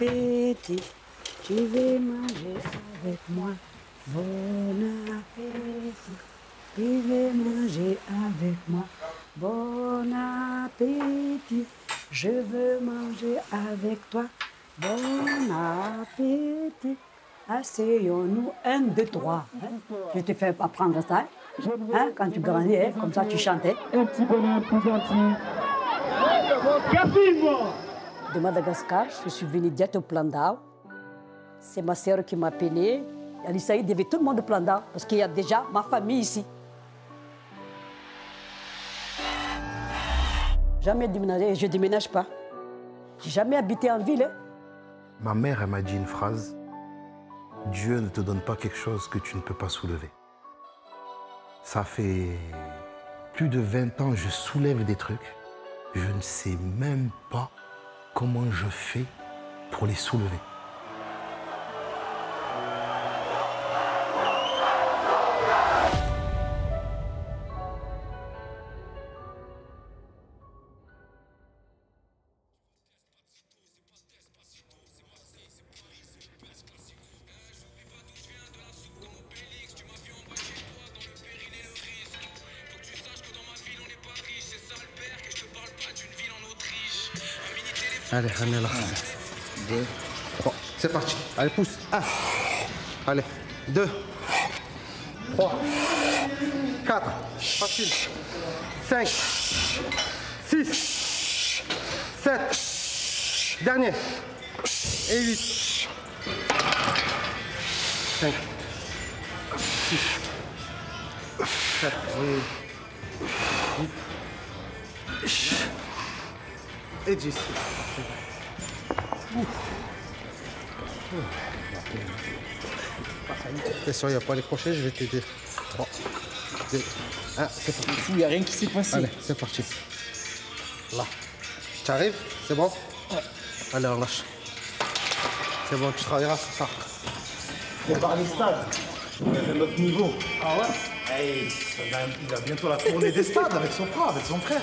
appétit. Tu veux manger avec moi? Bon appétit. Tu veux manger avec moi? Bon appétit. Je veux manger avec toi. Bon appétit. Asseyons-nous, 1, 2, 3. Je te fais apprendre ça. Hein, quand tu grandis, hein, comme ça tu chantais. Un petit bonhomme plus gentil. De Madagascar, je suis venue direct au plan d'Ao. C'est ma sœur qui m'a appelée. Alissa, il devait tout le monde au plan d'Ao parce qu'il y a déjà ma famille ici. Jamais déménagé, je ne déménage pas. J'ai jamais habité en ville. Hein. Ma mère, elle m'a dit une phrase. Dieu ne te donne pas quelque chose que tu ne peux pas soulever. Ça fait plus de 20 ans que je soulève des trucs. Je ne sais même pas comment je fais pour les soulever. Allez, on est là. 2, 3, c'est parti. Allez, pousse. 1. Allez, 2, 3, 4, facile. 5, 6, 7, dernier. Et 8. 5, 6, 7, 8. Et 10. Attention, il n'y a pas les crochets, je vais t'aider. 3, 2, 1, c'est parti. Il n'y a rien qui s'est passé. Allez, c'est parti. Là. Tu arrives? C'est bon? Ouais. Allez, on lâche. C'est bon, tu travailleras sur ça. On part des stades. C'est notre niveau. Ah ouais? Hey, il va bientôt la tournée des stades avec son frère,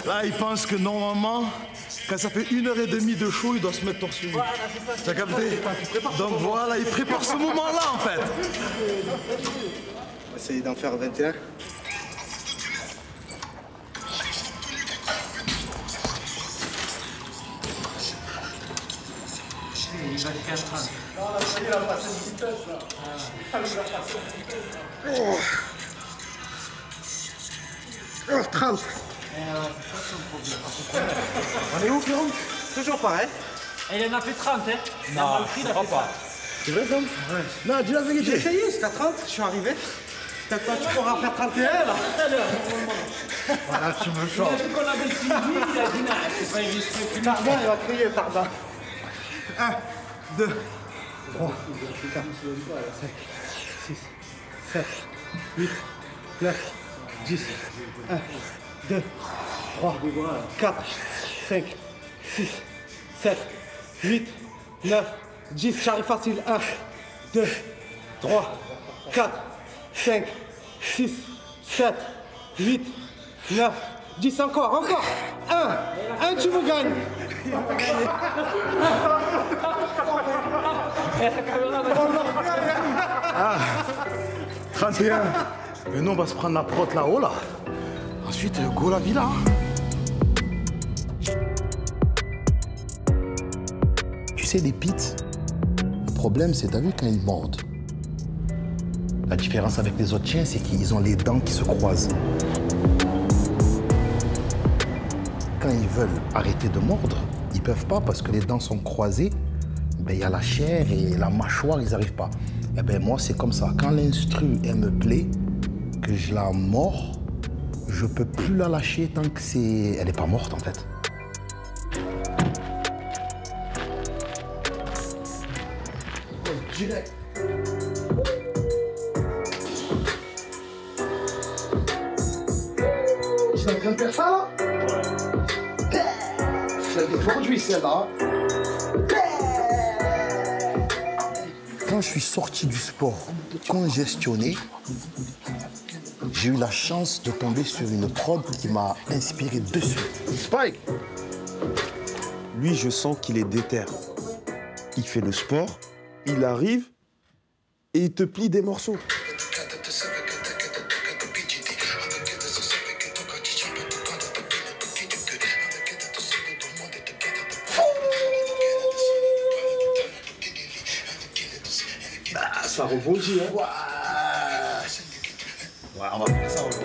Là, il pense que normalement, quand ça fait 1h30 de show, il doit se mettre torse nu. Voilà, c'est ça. T'as capté? Donc voilà, il prépare ce moment-là en fait. On va essayer d'en faire 21. Il va jusqu'à 30. Il a passé une vitesse là. Oh, 30. On est où, Pierrot? Toujours pareil. Et il en a fait 30, hein? Non, je crois pas. C'est vrai, Tom? Ouais. Non, dis la vérité. J'ai essayé jusqu'à 30, je suis arrivé. Peut-être toi, tu pourras faire 31 là. Tout à l'heure, Voilà, tu me il a chantes. vu qu'on avait suivi, il a dit non, c'est pas illustré. Tardin, il va crier, Tardin. 1, 2, 3, 4, 5, 6, 7, 8, 9, 10. 1, 2, 3, 4, 5, 6, 7, 8, 9, 10. J'arrive facile. 1, 2, 3, 4, 5, 6, 7, 8, 9, 10. Encore. 1, tu me gagnes. Ah, 31. Mais nous, on va se prendre la prot là-haut, là. Ensuite, go la villa. Tu sais, les pits, le problème, c'est, t'as vu, quand ils mordent. La différence avec les autres chiens, c'est qu'ils ont les dents qui se croisent. Quand ils veulent arrêter de mordre, ils peuvent pas parce que les dents sont croisées. Ben, y a la chair et la mâchoire, ils n'arrivent pas. Et ben moi, c'est comme ça. Quand l'instru, elle me plaît, que je la mords, je peux plus la lâcher tant que c'est... Elle n'est pas morte, en fait. Direct. Je suis en train de faire ça, là? Ouais. C'est d'aujourd'hui, celle-là. Quand je suis sorti du sport congestionné, j'ai eu la chance de tomber sur une prod qui m'a inspiré de suite. Spike! Lui, je sens qu'il est déter. il fait le sport, il arrive et il te plie des morceaux. Ah, ça rebondit, hein. Ouais, on va faire ça, on va.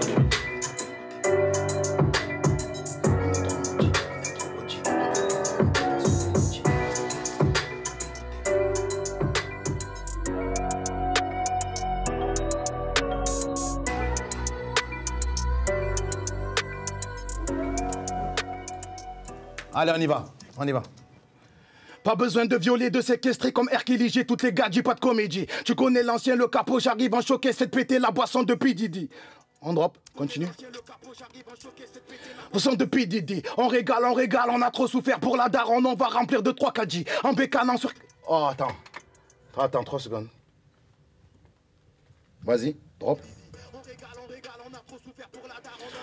Allez, on y va, on y va. Pas besoin de violer, de séquestrer comme Hercule, j'ai toutes les gadgets, pas de comédie. Tu connais l'ancien, le capot, j'arrive en choqué, c'est de péter la boisson depuis Didi. On drop, continue. Boisson depuis Didi, on régale, on a trop souffert pour la daronne, on va remplir de 3 caddies. En bécanant sur... Oh, attends, 3 secondes. Vas-y, drop.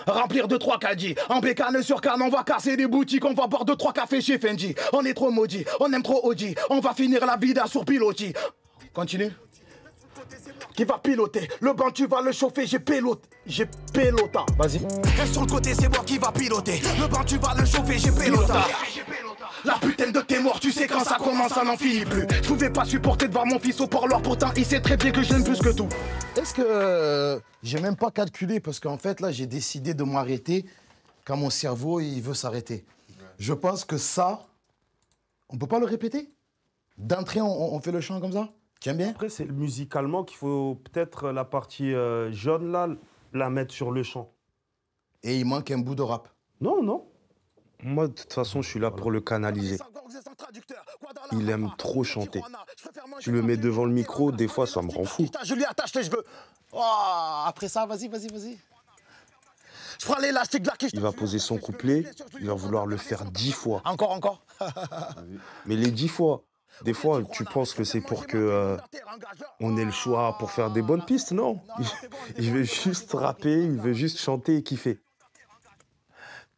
Remplir de 3 caddies, en bécane sur canne, on va casser des boutiques, on va boire 2-3 cafés chez Fendi. On est trop maudits, on aime trop Audi, on va finir la vida sur pilotis. Continue. Qui va piloter? Le banc tu vas le chauffer, j'ai pelota. Vas-y. Reste sur le côté, c'est moi qui va piloter. Le banc tu vas le chauffer, j'ai pelota. La putain de tes morts, tu sais quand ça commence, ça n'en finit plus. Je pouvais pas supporter de voir mon fils au parloir, pourtant il sait très bien que je l'aime plus que tout. Est-ce que j'ai même pas calculé parce qu'en fait là j'ai décidé de m'arrêter quand mon cerveau il veut s'arrêter. Je pense que ça, on peut pas le répéter. D'entrée on fait le chant comme ça. Tiens bien. Après, c'est musicalement qu'il faut peut-être la partie jaune là, la mettre sur le chant. Et il manque un bout de rap. Non. Moi, de toute façon, je suis là pour le canaliser. Il aime trop chanter. Tu le mets devant le micro, des fois, ça me rend fou. Je lui attache les cheveux. Oh, après ça, vas-y. Je prends l'élastique là qui... Il va poser son couplet, il va vouloir le faire 10 fois. Encore. Mais les 10 fois, des fois, tu penses que c'est pour que on ait le choix pour faire des bonnes pistes, non. Il veut juste rapper, il veut juste chanter et kiffer.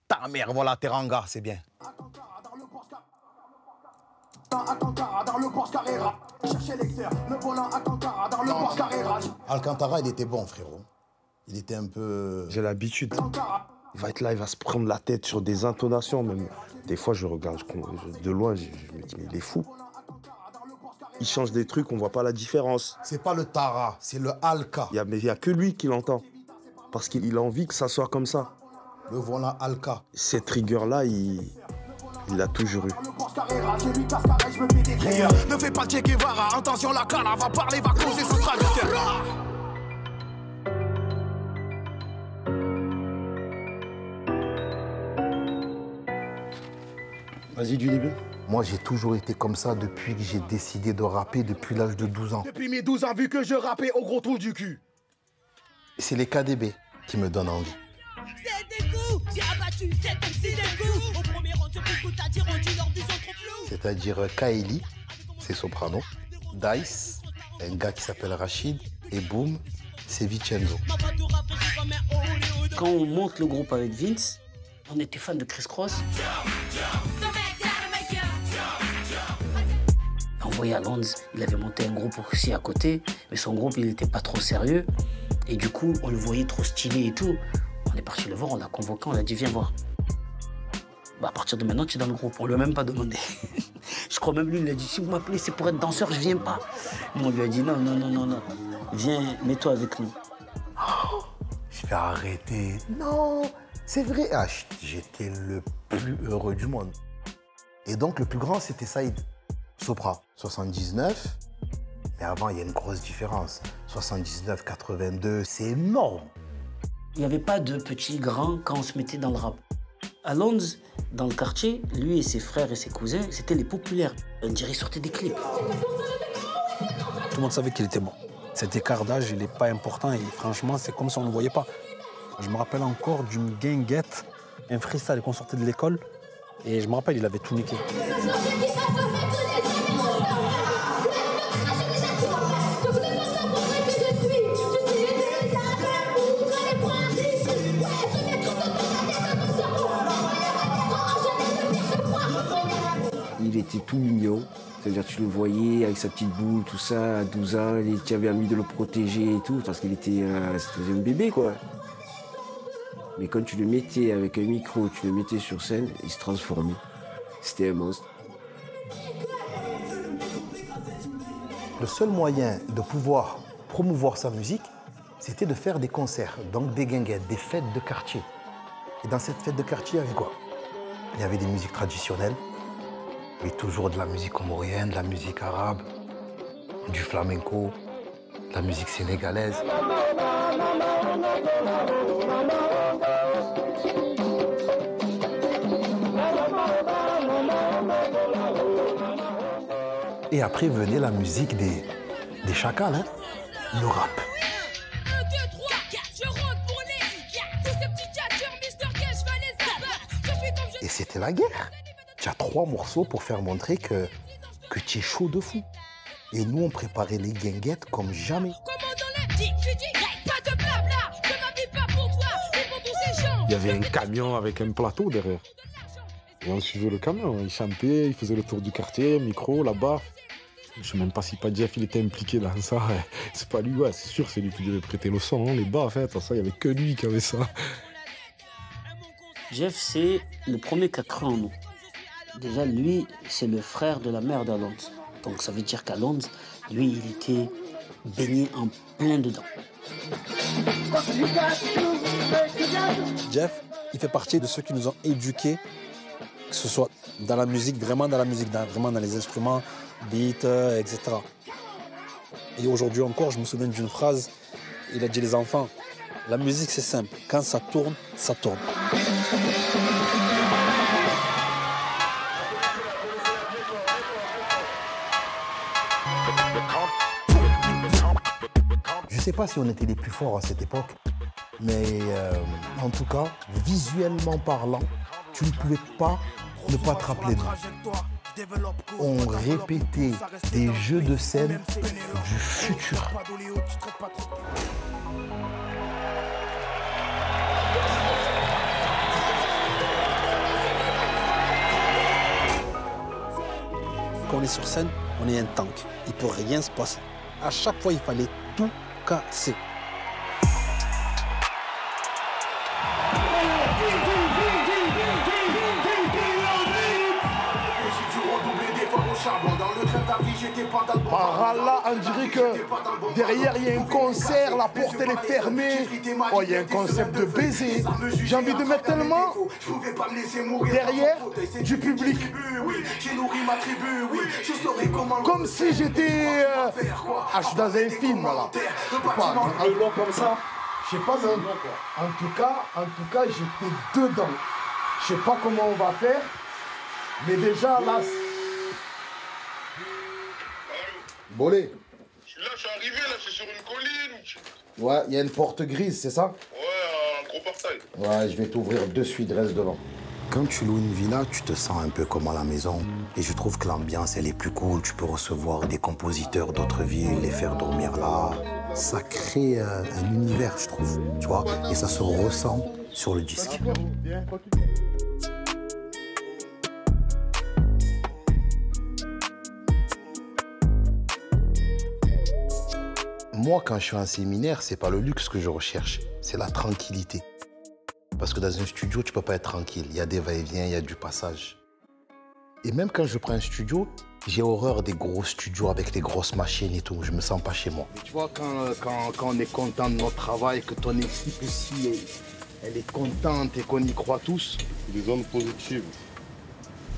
Ta mère, voilà, Teranga, c'est bien. Alcantara, il était bon, frérot. Il était un peu... J'ai l'habitude. Il va être là, il va se prendre la tête sur des intonations, même. Des fois, je regarde de loin, je me dis, mais il est fou. Il change des trucs, on voit pas la différence. C'est pas le Tara, c'est le Alka. Mais il n'y a que lui qui l'entend. Parce qu'il a envie que ça soit comme ça. Le voilà Alka. Cette rigueur-là, il l'a toujours eu. Ne fais pas le Che Guevara, attention la cala va parler, va causer son traducteur. Vas-y du début. Moi, j'ai toujours été comme ça depuis que j'ai décidé de rapper depuis l'âge de 12 ans. Depuis mes 12 ans, vu que je rappais au gros trou du cul. C'est les KDB qui me donnent envie. C'est-à-dire Kaeli, c'est soprano, Dice, un gars qui s'appelle Rachid, et Boom, c'est Vincenzo. Quand on monte le groupe avec Vince, on était fan de Chris Cross. On voyait à Londres, il avait monté un groupe aussi à côté, mais son groupe, il n'était pas trop sérieux. Et du coup, on le voyait trop stylé et tout. On est parti le voir, on l'a convoqué, on l'a dit viens voir. Bah, à partir de maintenant, tu es dans le groupe. On lui a même pas demandé. Je crois même lui, il a dit si vous m'appelez, c'est pour être danseur, je viens pas. Moi, on lui a dit non. Viens, mets-toi avec nous. Oh, je vais arrêter. Non, c'est vrai. Ah, j'étais le plus heureux du monde. Et donc, le plus grand, c'était Saïd. Sopra, 79. Mais avant, il y a une grosse différence. 79, 82, c'est énorme. Il n'y avait pas de petits grands quand on se mettait dans le rap. À Londres, dans le quartier, lui et ses frères et ses cousins, c'était les populaires. On dirait qu'ils sortaient des clips. Tout le monde savait qu'il était bon. Cet écart d'âge, il n'est pas important et franchement, c'est comme si on ne le voyait pas. Je me rappelle encore d'une guinguette, un freestyle qu'on sortait de l'école et je me rappelle, il avait tout niqué. Il était tout mignon, C'est-à-dire tu le voyais avec sa petite boule, tout ça, à 12 ans, tu avais envie de le protéger et tout, parce qu'il était c'était un bébé, quoi. Mais quand tu le mettais avec un micro, tu le mettais sur scène, il se transformait. C'était un monstre. Le seul moyen de pouvoir promouvoir sa musique, c'était de faire des concerts, donc des guinguettes, des fêtes de quartier. Et dans cette fête de quartier, il y avait quoi? Il y avait des musiques traditionnelles, mais toujours de la musique comorienne, de la musique arabe, du flamenco, de la musique sénégalaise. Et après venait la musique des chacals, hein, le rap. Et c'était la guerre. Tu as 3 morceaux pour faire montrer que tu es chaud de fou. Et nous, on préparait les guinguettes comme jamais. Il y avait un camion avec un plateau derrière. Et on suivait le camion, il chantait, il faisait le tour du quartier, micro là-bas. Je ne sais même pas si pas Jeff il était impliqué dans ça. C'est pas lui, ouais, c'est sûr, c'est lui qui devait prêter le son, hein, les bas, en fait. Ça, il n'y avait que lui qui avait ça. Jeff, c'est le premier qui a cru en nous. Déjà, lui, c'est le frère de la mère d'Alonze. Donc ça veut dire qu'Alonze, lui, il était baigné en plein dedans. Jeff, il fait partie de ceux qui nous ont éduqués, que ce soit dans la musique, vraiment dans la musique, vraiment dans les instruments, beats, etc. Et aujourd'hui encore, je me souviens d'une phrase, il a dit les enfants, la musique c'est simple, quand ça tourne, ça tourne. Je ne sais pas si on était les plus forts à cette époque, mais en tout cas, visuellement parlant, tu ne pouvais pas ne pas te rappeler de nous. On répétait des jeux de scène du futur. Quand on est sur scène, on est un tank. Il ne peut rien se passer. À chaque fois, il fallait tout casser. Par là, on dirait que derrière, il y a un concert, la porte elle est fermée. Oh, il y a un concept de baiser. J'ai envie de mettre tellement derrière du public. Comme si j'étais je suis dans un film, là. Comme ça. Je sais pas, mais en tout cas, j'étais dedans. Je sais pas comment on va faire, mais déjà, là... Bolé. Je suis arrivé, là, c'est sur une colline. Ouais, il y a une porte grise, c'est ça? Ouais, un gros portail. Ouais, je vais t'ouvrir de suite, reste devant. Quand tu loues une villa, tu te sens un peu comme à la maison. Et je trouve que l'ambiance, elle est plus cool. Tu peux recevoir des compositeurs d'autres villes, les faire dormir là. Ça crée un univers, je trouve, tu vois. Et ça se ressent sur le disque. Moi, quand je suis en séminaire, c'est pas le luxe que je recherche, c'est la tranquillité. Parce que dans un studio, tu peux pas être tranquille. Il y a des va-et-vient, il y a du passage. Et même quand je prends un studio, j'ai horreur des gros studios avec les grosses machines et tout. Je me sens pas chez moi. Mais tu vois, quand on est content de notre travail, que ton équipe ici, elle est contente et qu'on y croit tous. Des zones positives.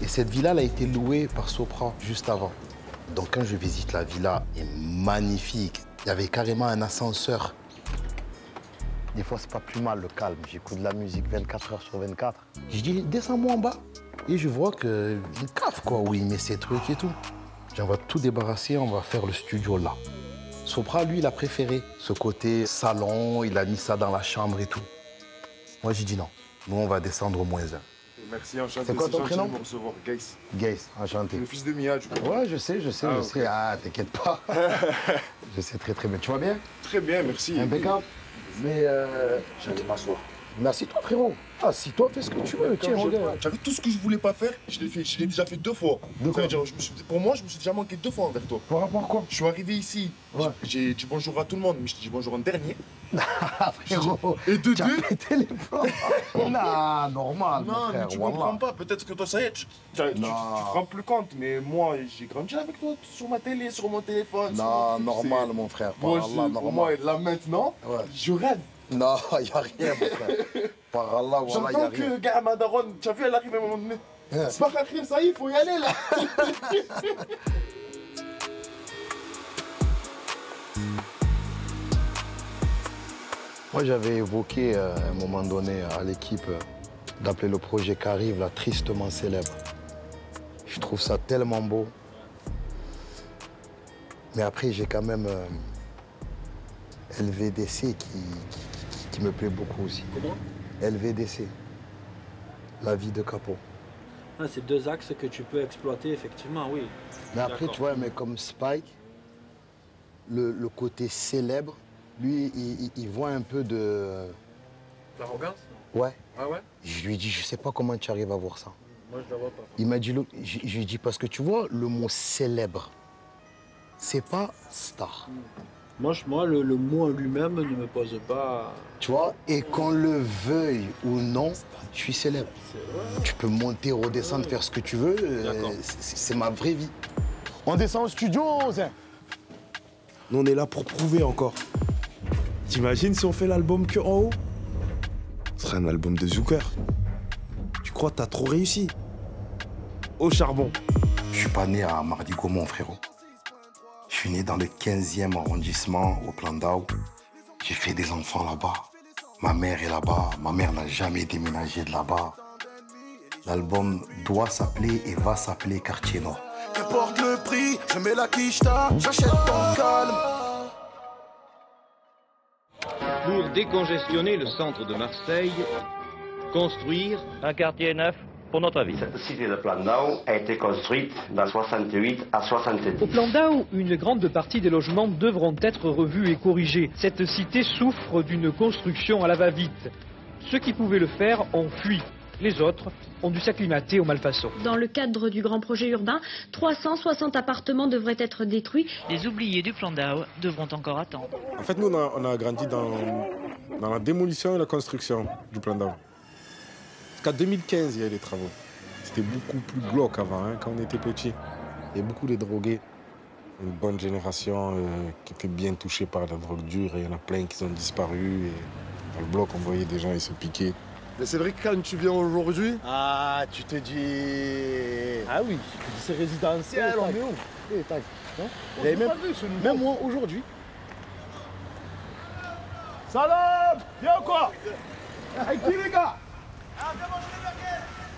Et cette villa, elle a été louée par Sopra juste avant. Donc quand je visite la villa, elle est magnifique. Il y avait carrément un ascenseur. Des fois, c'est pas plus mal le calme. J'écoute de la musique 24 heures sur 24. Je dis, descends-moi en bas. Et je vois qu'il cave, quoi, où il met ses trucs et tout. On va tout débarrasser, on va faire le studio là. Sopra, lui, il a préféré ce côté salon, il a mis ça dans la chambre et tout. Moi, j'ai dit non. Nous, on va descendre au -1. Merci, enchanté. C'est quoi ton prénom? De me recevoir, Gaïs. Gaïs, enchanté. Le fils de Mia, du coup. Ouais, je sais. Ok. Ah, t'inquiète pas. Je sais très bien. Tu vas bien? Très bien, merci. Impeccable. Mais J'allais m'asseoir. Mais assis-toi, frérot. Assis-toi, fais ce que tu veux. Tiens, regarde. Tu as vu tout ce que je voulais pas faire, je l'ai fait. Je l'ai déjà fait 2 fois. De quoi? C'est-à-dire, pour moi, je me suis déjà manqué 2 fois envers toi. Par rapport à quoi? Je suis arrivé ici, j'ai dit bonjour à tout le monde, mais je t'ai dit bonjour en dernier. Ah, frérot. Et de tu as deux. pété les plombs. Non, normal. mon Non, frère, mais tu wallah. comprends pas. Peut-être que toi, ça y est, tu te rends plus compte. Mais moi, j'ai grandi avec toi sur ma télé, sur mon téléphone. Non, normal, mon frère. Par Moi, Allah, pour moi, normal. et là maintenant, Ouais. je rêve. Non, il n'y a rien, mon frère. Par Allah, wallah, il n'y a J'entends rien. que gars, ma daronne, tu as vu, elle arrive à un moment donné. Ouais. C'est pas Karim, ça y est, il faut y aller là. Moi, j'avais évoqué à un moment donné à l'équipe d'appeler le projet Qu'arrive la tristement célèbre. Je trouve ça tellement beau. Mais après, j'ai quand même LVDC qui me plaît beaucoup aussi. Comment? LVDC, la vie de Capo. Ah, c'est 2 axes que tu peux exploiter, effectivement, oui. Mais après, D'accord. tu vois, mais comme Spike, le côté célèbre, lui, il voit un peu de... L'arrogance? Ouais. Ah ouais? Je lui ai dit, je sais pas comment tu arrives à voir ça. Moi, je la vois pas. Il m'a dit, je lui ai dit, parce que tu vois, le mot célèbre, c'est pas star. Moi, le mot en lui-même ne me pose pas... Tu vois, et qu'on le veuille ou non, je suis célèbre. Tu peux monter, redescendre, faire ce que tu veux, D'accord. c'est ma vraie vie. On descend au studio, Zin. Nous, on est là pour prouver encore. T'imagines si on fait l'album que en haut? Ce serait un album de Zucker. Tu crois que t'as trop réussi? Au charbon. Je suis pas né à Mardy-Gaumont, frérot. Je suis né dans le 15e arrondissement, au Plan d'Ao. J'ai fait des enfants là-bas. Ma mère est là-bas. Ma mère n'a jamais déménagé de là-bas. L'album doit s'appeler et va s'appeler Quartier Nord. Qu'importe le prix, je mets la quicheta, j'achète ton calme. Pour décongestionner le centre de Marseille, construire un quartier neuf pour notre ville. Cette cité de Plan d'Ao a été construite dans 68 à 67. Au Plan d'Ao, une grande partie des logements devront être revus et corrigés. Cette cité souffre d'une construction à la va-vite. Ceux qui pouvaient le faire ont fui. Les autres ont dû s'acclimater aux malfaçons. Dans le cadre du grand projet urbain, 360 appartements devraient être détruits. Les oubliés du Plan d'Ao devront encore attendre. En fait, nous, on a grandi dans la démolition et la construction du Plan d'Ao. Jusqu'à 2015, il y a eu des travaux. C'était beaucoup plus glauque avant, hein, quand on était petit. Il y a beaucoup de drogués. Une bonne génération qui était bien touchée par la drogue dure et il y en a plein qui ont disparu. Et dans le bloc, on voyait des gens ils se piquaient. Mais c'est vrai que quand tu viens aujourd'hui... Ah, tu te dis... Ah oui, c'est résidentiel, on est où? Eh, tac. Même moi, aujourd'hui. Salam! Viens quoi? Avec qui, les gars?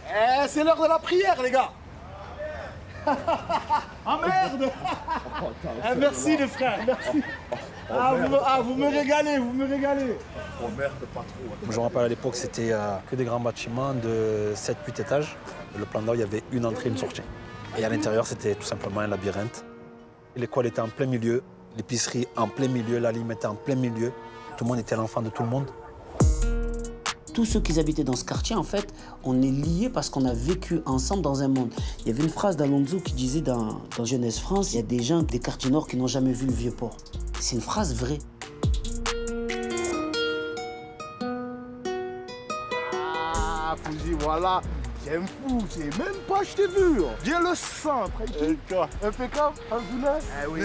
Eh, c'est l'heure de la prière, les gars! Ah merde! Eh, merci, les frères, merci! Vous me régalez, vous me régalez! Oh merde, pas trop. Je me rappelle à l'époque, c'était que des grands bâtiments de 7-8 étages. Le Plan d'Ao, il y avait une entrée et une sortie. Et à l'intérieur, c'était tout simplement un labyrinthe. L'école était en plein milieu, l'épicerie en plein milieu, la lime était en plein milieu. Tout le monde était l'enfant de tout le monde. Tous ceux qui habitaient dans ce quartier, en fait, on est liés parce qu'on a vécu ensemble dans un monde. Il y avait une phrase d'Alonso qui disait dans Jeunesse France, il y a des gens des quartiers nord qui n'ont jamais vu le Vieux-Port. C'est une phrase vraie. Ah, Fouzi, voilà. C'est un fou, c'est même pas je t'ai vu. Viens le centre. Impeccable, Anzouna. Eh oui,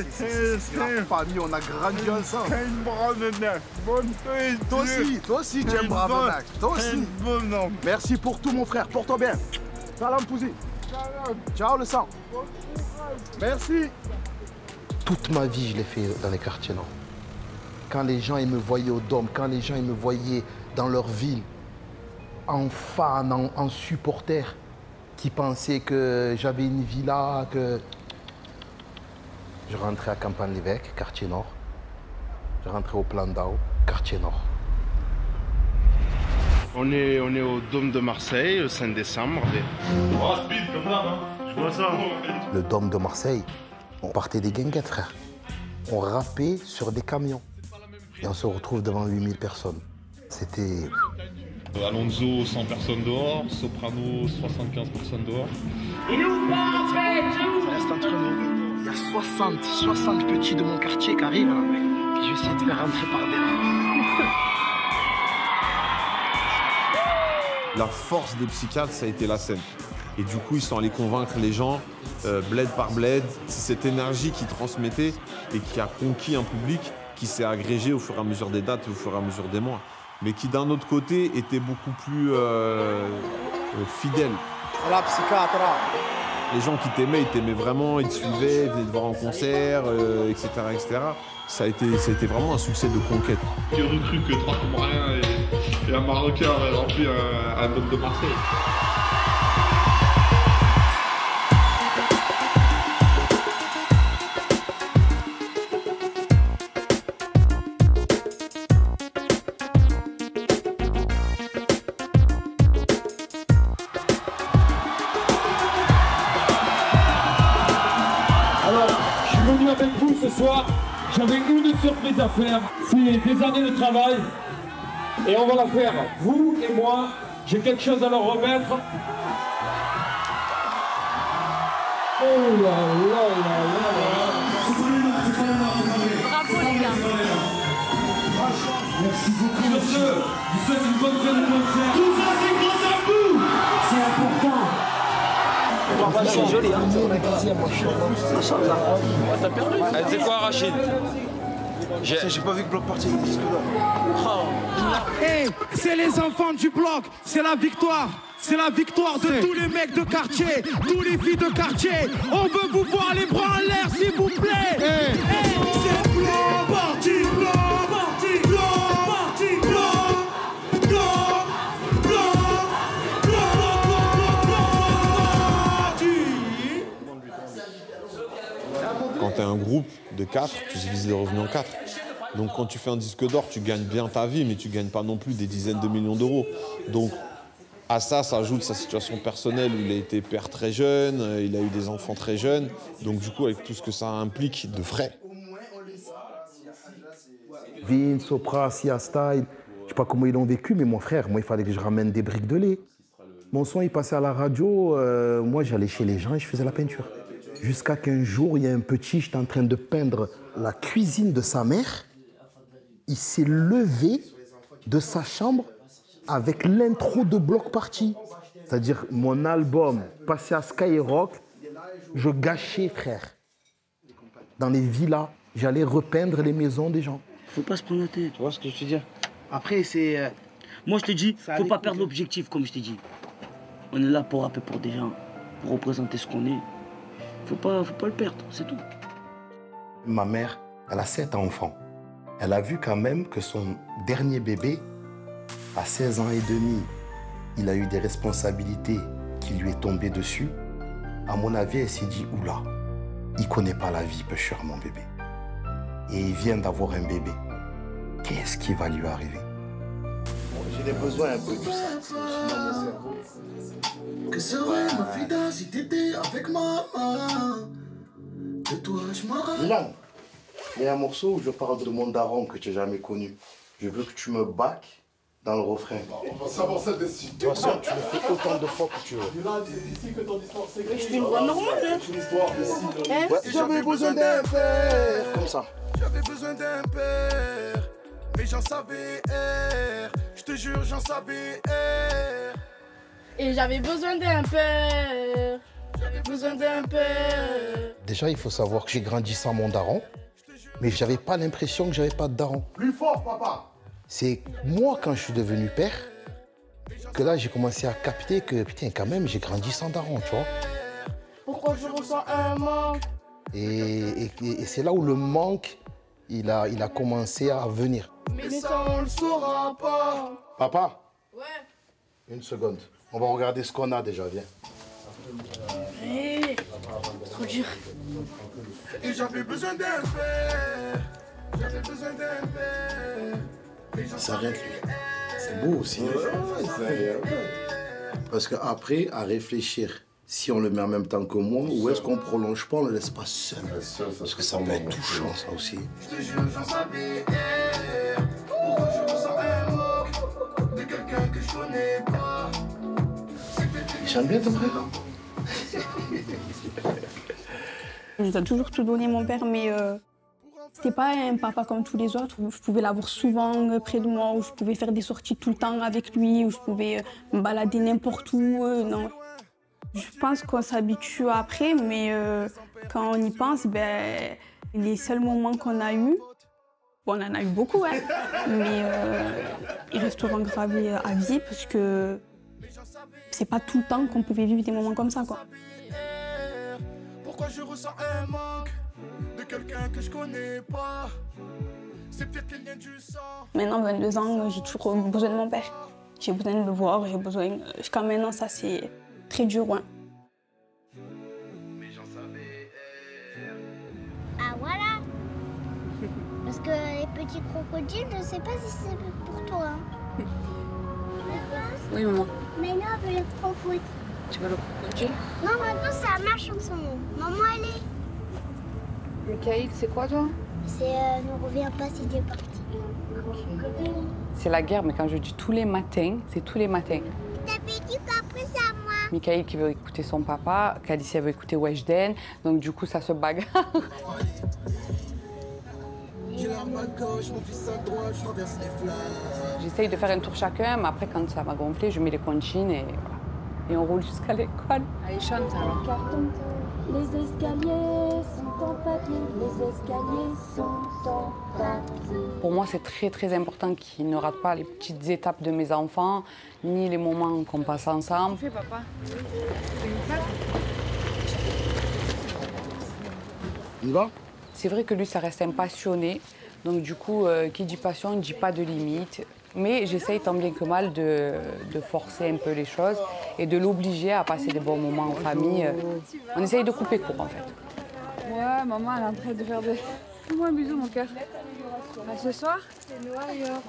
c'est la famille, on a grandi ensemble. C'est une brave mec. Bonne fête. Toi aussi, tu es un brave mec. Toi aussi. Bon homme. Merci pour tout, mon frère. Porte-toi bien. Salam, Fouzi. Ciao, le sang. Merci. Toute ma vie, je l'ai fait dans les quartiers nord. Quand les gens ils me voyaient au Dôme, quand les gens ils me voyaient dans leur ville, en fan, en supporter, qui pensaient que j'avais une villa, que... Je rentrais à Campagne-l'Évêque, quartier nord. Je rentrais au Plan d'Ao, quartier nord. On est au Dôme de Marseille, le 5 décembre. Oh, speed comme là, hein. Je vois ça. Le Dôme de Marseille, on partait des guinguettes, frère. On rappait sur des camions. Et on se retrouve devant 8000 personnes. C'était... Alonso, 100 personnes dehors. Soprano, 75 personnes dehors. Ça reste entre nous. Il y a 60 petits de mon quartier qui arrivent. Puis je vais essayer de les rentrer par derrière. La force des psychiatres, ça a été la scène. Et du coup, ils sont allés convaincre les gens, bled par bled. C'est cette énergie qu'ils transmettaient et qui a conquis un public qui s'est agrégé au fur et à mesure des dates et au fur et à mesure des mois. Mais qui, d'un autre côté, était beaucoup plus fidèle. La psychiatre. Les gens qui t'aimaient, ils t'aimaient vraiment, ils te suivaient, ils venaient te voir en concert, etc., etc. Ça a été vraiment un succès de conquête. Qui aurait cru que 3 Comoriens et un Marocain avaient rempli un homme de Marseille. Ce soir, j'avais une surprise à faire. C'est des années de travail et on va la faire, vous et moi. J'ai quelque chose à leur remettre. Oh là là là là. Bravo les gars. Merci beaucoup. Sur ce, vous faites une bonne fin de concert. Tout ça, c'est grâce à vous. C'est important. C'est joli, hein. T'as perdu. C'est quoi, Rachid? J'ai pas vu que Bloc Party existe là. Hey, c'est les enfants du bloc, c'est la victoire. C'est la victoire de tous les mecs de quartier, tous les filles de quartier. On veut vous voir les bras en l'air, s'il vous plaît. Hey, c'est Bloc Party, Bloc Party, Bloc Party, Bloc, Bloc, Bloc. Quand tu es un groupe de 4, tu divises les revenus en 4. Donc quand tu fais un disque d'or, tu gagnes bien ta vie, mais tu ne gagnes pas non plus des dizaines de millions d'euros. Donc à ça ajoute sa situation personnelle où il a été père très jeune, il a eu des enfants très jeunes. Donc du coup, avec tout ce que ça implique de frais. Vin, Sopra, Sia Style, je sais pas comment ils l'ont vécu, mais mon frère, moi, il fallait que je ramène des briques de lait. Mon son, il passait à la radio, moi, j'allais chez les gens et je faisais la peinture. Jusqu'à qu'un jour, il y a un petit, j'étais en train de peindre la cuisine de sa mère. Il s'est levé de sa chambre avec l'intro de Bloc Party. C'est-à-dire, mon album passé à Skyrock, je gâchais, frère. Dans les villas, j'allais repeindre les maisons des gens. Faut pas se prendre la tête, tu vois ce que je te dis. Après, c'est... Moi, je te dis, faut pas perdre l'objectif, comme je t'ai dit. On est là pour rapper pour des gens, pour représenter ce qu'on est. Faut pas le perdre, c'est tout. Ma mère, elle a 7 enfants. Elle a vu quand même que son dernier bébé, à 16 ans et demi, il a eu des responsabilités qui lui est tombées dessus. À mon avis, elle s'est dit, oula, il connaît pas la vie, pêcheur, mon bébé. Et il vient d'avoir un bébé. Qu'est-ce qui va lui arriver? J'ai des besoins un peu du ça. Que serait ma vida si t'étais avec maman? De toi, je m'en rappelle. Milan, il y a un morceau où je parle de mon daron que tu n'as jamais connu. Je veux que tu me baques dans le refrain. On va savoir ça d'ici. De toute façon, tu le fais autant de fois que tu veux. Je suis une voix normale. Ouais, j'avais besoin d'un père. Comme ça. J'avais besoin d'un père, mais j'en savais R. Je te jure, j'en savais R. Et j'avais besoin d'un père. J'avais besoin d'un père. Déjà, il faut savoir que j'ai grandi sans mon daron, mais j'avais pas l'impression que j'avais pas de daron. Plus fort, papa. C'est moi, quand je suis devenu père, que là, j'ai commencé à capter que, putain, quand même, j'ai grandi sans daron, tu vois. Pourquoi je ressens un manque? Et c'est là où le manque, il a commencé à venir. Mais ça, on le saura pas. Papa? Ouais. Une seconde. On va regarder ce qu'on a déjà, viens. Hey, trop dur. Et j'avais besoin d'un père. J'avais besoin d'un père. Il s'arrête, lui. C'est beau aussi. Parce qu'après, à réfléchir, si on le met en même temps que moi, ou est-ce qu'on prolonge pas, on le laisse pas seul? Parce que ça peut être touchant, ça aussi. Je te jure, j'en savais. Pourquoi je ressens un manque? connais pas. Il chante bien ton frère? Il nous a toujours tout donné, mon père, mais c'était pas un papa comme tous les autres. Je pouvais l'avoir souvent près de moi, où je pouvais faire des sorties tout le temps avec lui, où je pouvais me balader n'importe où. Non. Je pense qu'on s'habitue après, mais quand on y pense, ben, les seuls moments qu'on a eus, bon, on en a eu beaucoup, hein, mais ils resteront gravés à vie parce que c'est pas tout le temps qu'on pouvait vivre des moments comme ça, quoi. Pourquoi je ressens un manque de quelqu'un que je connais pas? C'est peut-être les liens du sang. Maintenant, 22 ans, j'ai toujours besoin de mon père. J'ai besoin de le voir, j'ai besoin... Jusqu'à maintenant, ça, c'est très dur, ouais. Ah, voilà. Parce que les petits crocodiles, je sais pas si c'est pour toi. Oui, maman. Maintenant, on veut les crocodiles. Tu veux le crocodile? Non, maintenant, c'est la marche en ce moment. Maman, elle est... Michael, c'est quoi, toi? C'est ne reviens pas si t'es parti. C'est la guerre, mais quand je dis tous les matins, c'est tous les matins. T'avais dit qu'après, c'est à moi. Michael qui veut écouter son papa, Calicia veut écouter Weshden, donc du coup, ça se bagarre. J'essaye de faire un tour chacun, mais après, quand ça m'a gonflé, je mets les comptines et voilà. Et on roule jusqu'à l'école. Allez, chante alors. Les escaliers sont en papier, les escaliers sont en papier. Pour moi, c'est très très important qu'ils ne ratent pas les petites étapes de mes enfants, ni les moments qu'on passe ensemble. Fais, papa. Il va? C'est vrai que lui, ça reste un passionné. Donc du coup, qui dit passion, ne dit pas de limite. Mais j'essaye tant bien que mal de forcer un peu les choses et de l'obliger à passer des bons moments en famille. On essaye de couper court, en fait. Ouais, maman, elle est en train de faire des... Fais-moi un bisou, mon cœur. À ce soir, c'est noir et or.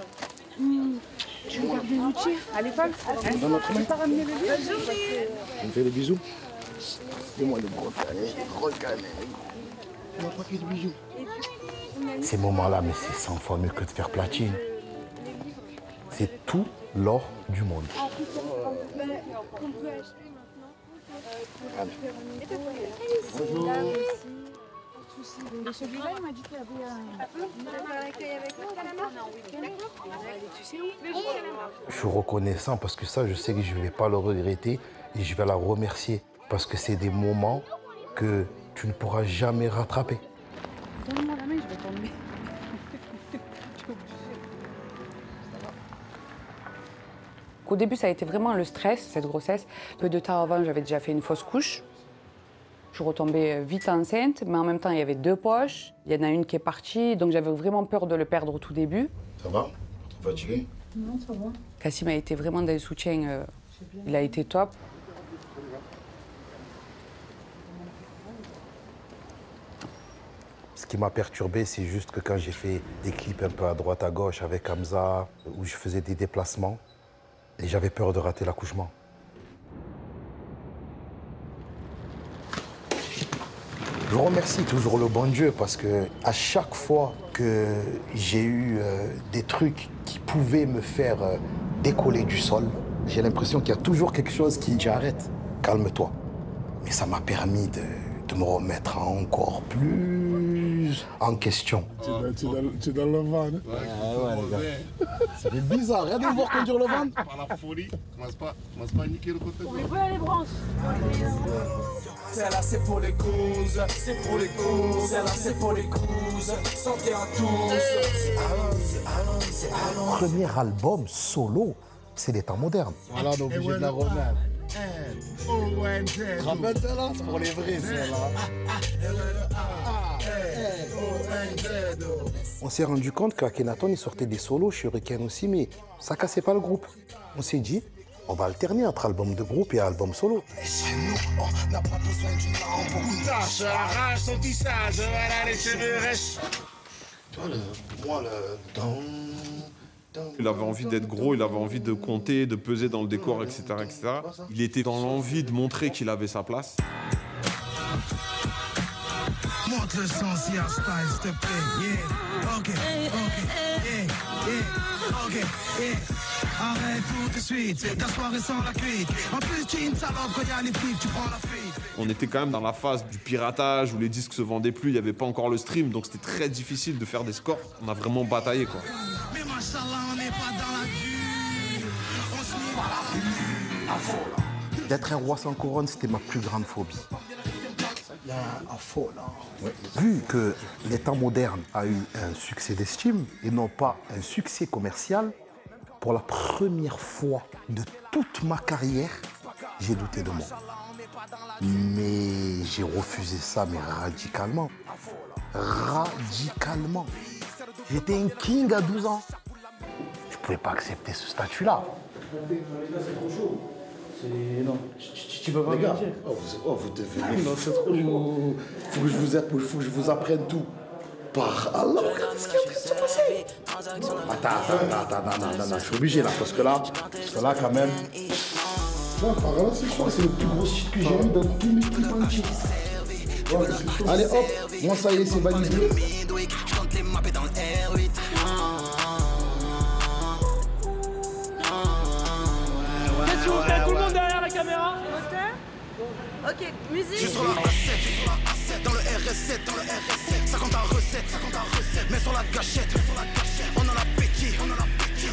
Tu veux garder l'outil à l'école? Dans notre main. Tu t'as ramené le bisou? Tu me fais des bisous? Fais-moi le gros câlin. On va pas faire des bisous. Ces moments-là, mais c'est 100 fois mieux que de faire platine. C'est tout l'or du monde. Bonjour. Celui-là, il m'a dit qu'il y avait un accueil avec nous. Je suis reconnaissant parce que ça, je sais que je ne vais pas le regretter et je vais la remercier parce que c'est des moments que tu ne pourras jamais rattraper. Donne-moi la main, je vais tomber. Au début, ça a été vraiment le stress, cette grossesse. Peu de temps avant, j'avais déjà fait une fausse couche. Je suis retombée vite enceinte, mais en même temps, il y avait 2 poches. Il y en a une qui est partie, donc j'avais vraiment peur de le perdre au tout début. Ça va? T'es fatigué? Non, ça va. Cassim a été vraiment d'un soutien, il a été top. Ce qui m'a perturbé, c'est juste que quand j'ai fait des clips un peu à droite, à gauche avec Hamza, où je faisais des déplacements, et j'avais peur de rater l'accouchement. Je remercie toujours le bon Dieu parce que à chaque fois que j'ai eu des trucs qui pouvaient me faire décoller du sol, j'ai l'impression qu'il y a toujours quelque chose qui dit arrête, calme-toi. Mais ça m'a permis de me remettre encore plus en question. Tu es dans le van, hein? Ouais, les gars. Ça fait bizarre, regardez voir conduire le van. Par la folie, commence pas à niquer le côté. On les voit les branches. Celle-là c'est pour les causes, c'est pour les causes, celle-là c'est pour les causes, santé à tous. Premier album solo, c'est les temps modernes. Voilà, on est obligé de la remettre. Tu te rappelles celle-là? C'est pour les vrais, celle-là. On s'est rendu compte qu'Akhenaton, il sortait des solos, Shuriken aussi, mais ça cassait pas le groupe. On s'est dit, on va alterner entre album de groupe et album solo. Et chez nous, on n'a pas besoin d'une lampe. Beaucoup de tâches, arrache son tissage, voilà les cheveux rêches. Tu vois, pour moi, Il avait envie d'être gros, il avait envie de compter, de peser dans le décor, etc., etc. Il était dans l'envie de montrer qu'il avait sa place. Montre le sens, y'a style, s'il te plaît. Yeah, ok, yeah, yeah. Ok, arrête tout de suite, ta soirée sans la cuite. En plus, tu es une salope quand y'a les flics, tu prends la fuite. On était quand même dans la phase du piratage où les disques se vendaient plus, il n'y avait pas encore le stream, donc c'était très difficile de faire des scores. On a vraiment bataillé, quoi. Mais machallah, on n'est pas dans la dure. On se met à fond, là. D'être un roi sans couronne, c'était ma plus grande phobie. Il y a un faux là. Ouais. Vu que l'État moderne a eu un succès d'estime et non pas un succès commercial, pour la première fois de toute ma carrière, j'ai douté de moi. Mais j'ai refusé ça, mais radicalement. Radicalement. J'étais un king à 12 ans. Je ne pouvais pas accepter ce statut-là. Non, tu peux pas me dire. Vous devez. Non, c'est trop chaud. Faut que je vous apprenne tout. Par Allah, regardez ce qui est en train de se passer. Attends, je suis obligé là, parce que là, quand même. Non, par là, c'est chaud, c'est le plus gros shit que j'ai eu dans tous mes clips entiers. Allez hop, moi ça y est, c'est validé. Qu'est-ce que vous faites, tout le monde derrière la caméra? Ok, musique. Je suis sur la A7, dans le RS7, ça compte en recette, mais sur la gâchette, on en a petit,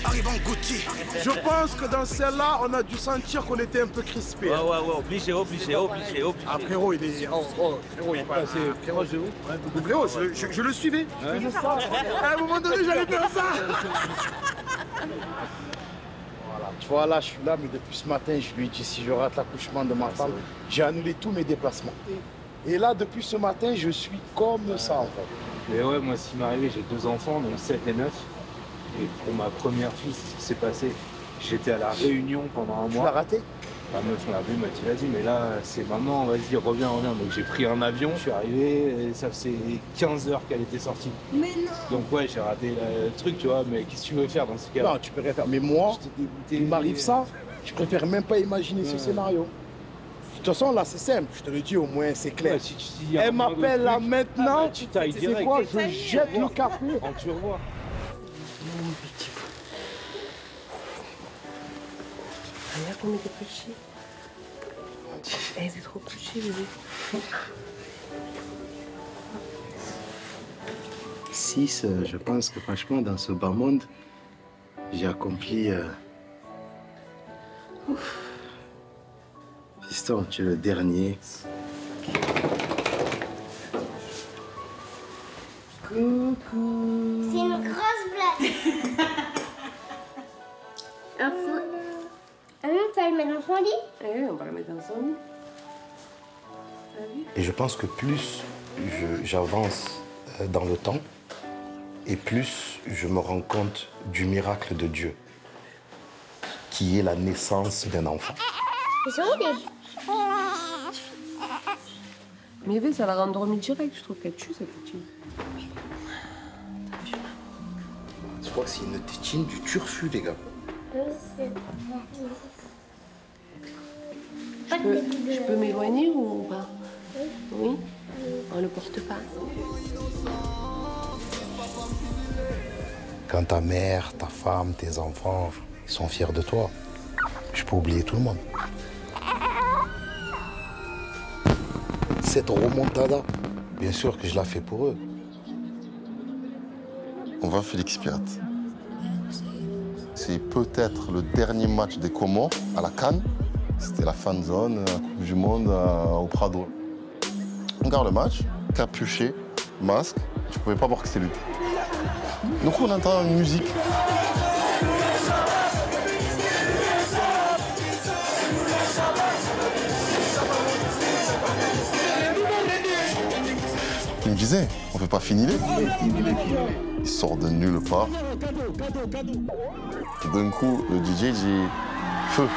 arrive en Gucci. Je pense que dans celle-là, on a dû sentir qu'on était un peu crispé. Ouais, obligé. Ah frérot, il est... frérot, il est passé... Frérot, je le suivais. Je faisais ça. À un moment donné, j'allais faire ça. Voilà, tu vois, là, je suis là, mais depuis ce matin, je lui ai dit, si je rate l'accouchement de ma femme, j'ai annulé tous mes déplacements. Et là, depuis ce matin, je suis comme ça, en fait. Mais ouais, moi, ce qui m'est arrivé, j'ai 2 enfants, donc 7 et 9. Et pour ma première fille, ce qui s'est passé, j'étais à la Réunion pendant un mois. Tu l'as raté? Ma meuf, on l'a vu, m'a dit, vas-y, mais là, c'est maman, vas-y, reviens. Donc j'ai pris un avion, je suis arrivé, et ça faisait 15 heures qu'elle était sortie. Mais non! Donc ouais, j'ai raté le truc, tu vois, mais qu'est-ce que tu veux faire dans ce cas? Non, tu peux rien faire. Mais moi, il m'arrive ça, je préfère même pas imaginer ce scénario. De toute façon, là, c'est simple. Je te le dis, au moins, c'est clair. Ouais, elle m'appelle là maintenant. Tu tailles direct. C'est quoi? Je jette le café. En turbois. Regarde comme il est petit. Elle est trop petit, bébé. 6, je pense que franchement, dans ce bas monde, j'ai accompli... Fiston, tu es le dernier. Coucou. C'est une grosse blague. On peut le mettre dans son lit? Oui, on va le mettre dans son lit. Et je pense que plus j'avance dans le temps, et plus je me rends compte du miracle de Dieu, qui est la naissance d'un enfant. Mais V, ça l'a rendormi direct, je trouve qu'elle tue cette petite. Je crois que c'est une tétine du turfu, les gars. Je peux m'éloigner ou pas? Oui. On le porte pas. Quand ta mère, ta femme, tes enfants, ils sont fiers de toi, je peux oublier tout le monde. Cette remontada, bien sûr que je la fais pour eux. On va Félix Piat. C'est peut-être le dernier match des Comores à la CAN. C'était la fan zone, la Coupe du Monde au Prado. On regarde le match, capuché, masque, tu pouvais pas voir que c'était lui. Donc on entend une musique. Il me disait, on fait pas finir. Il sort de nulle part. D'un coup, le DJ dit feu.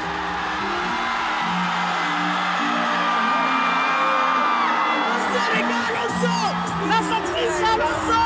La surprise, Alonso!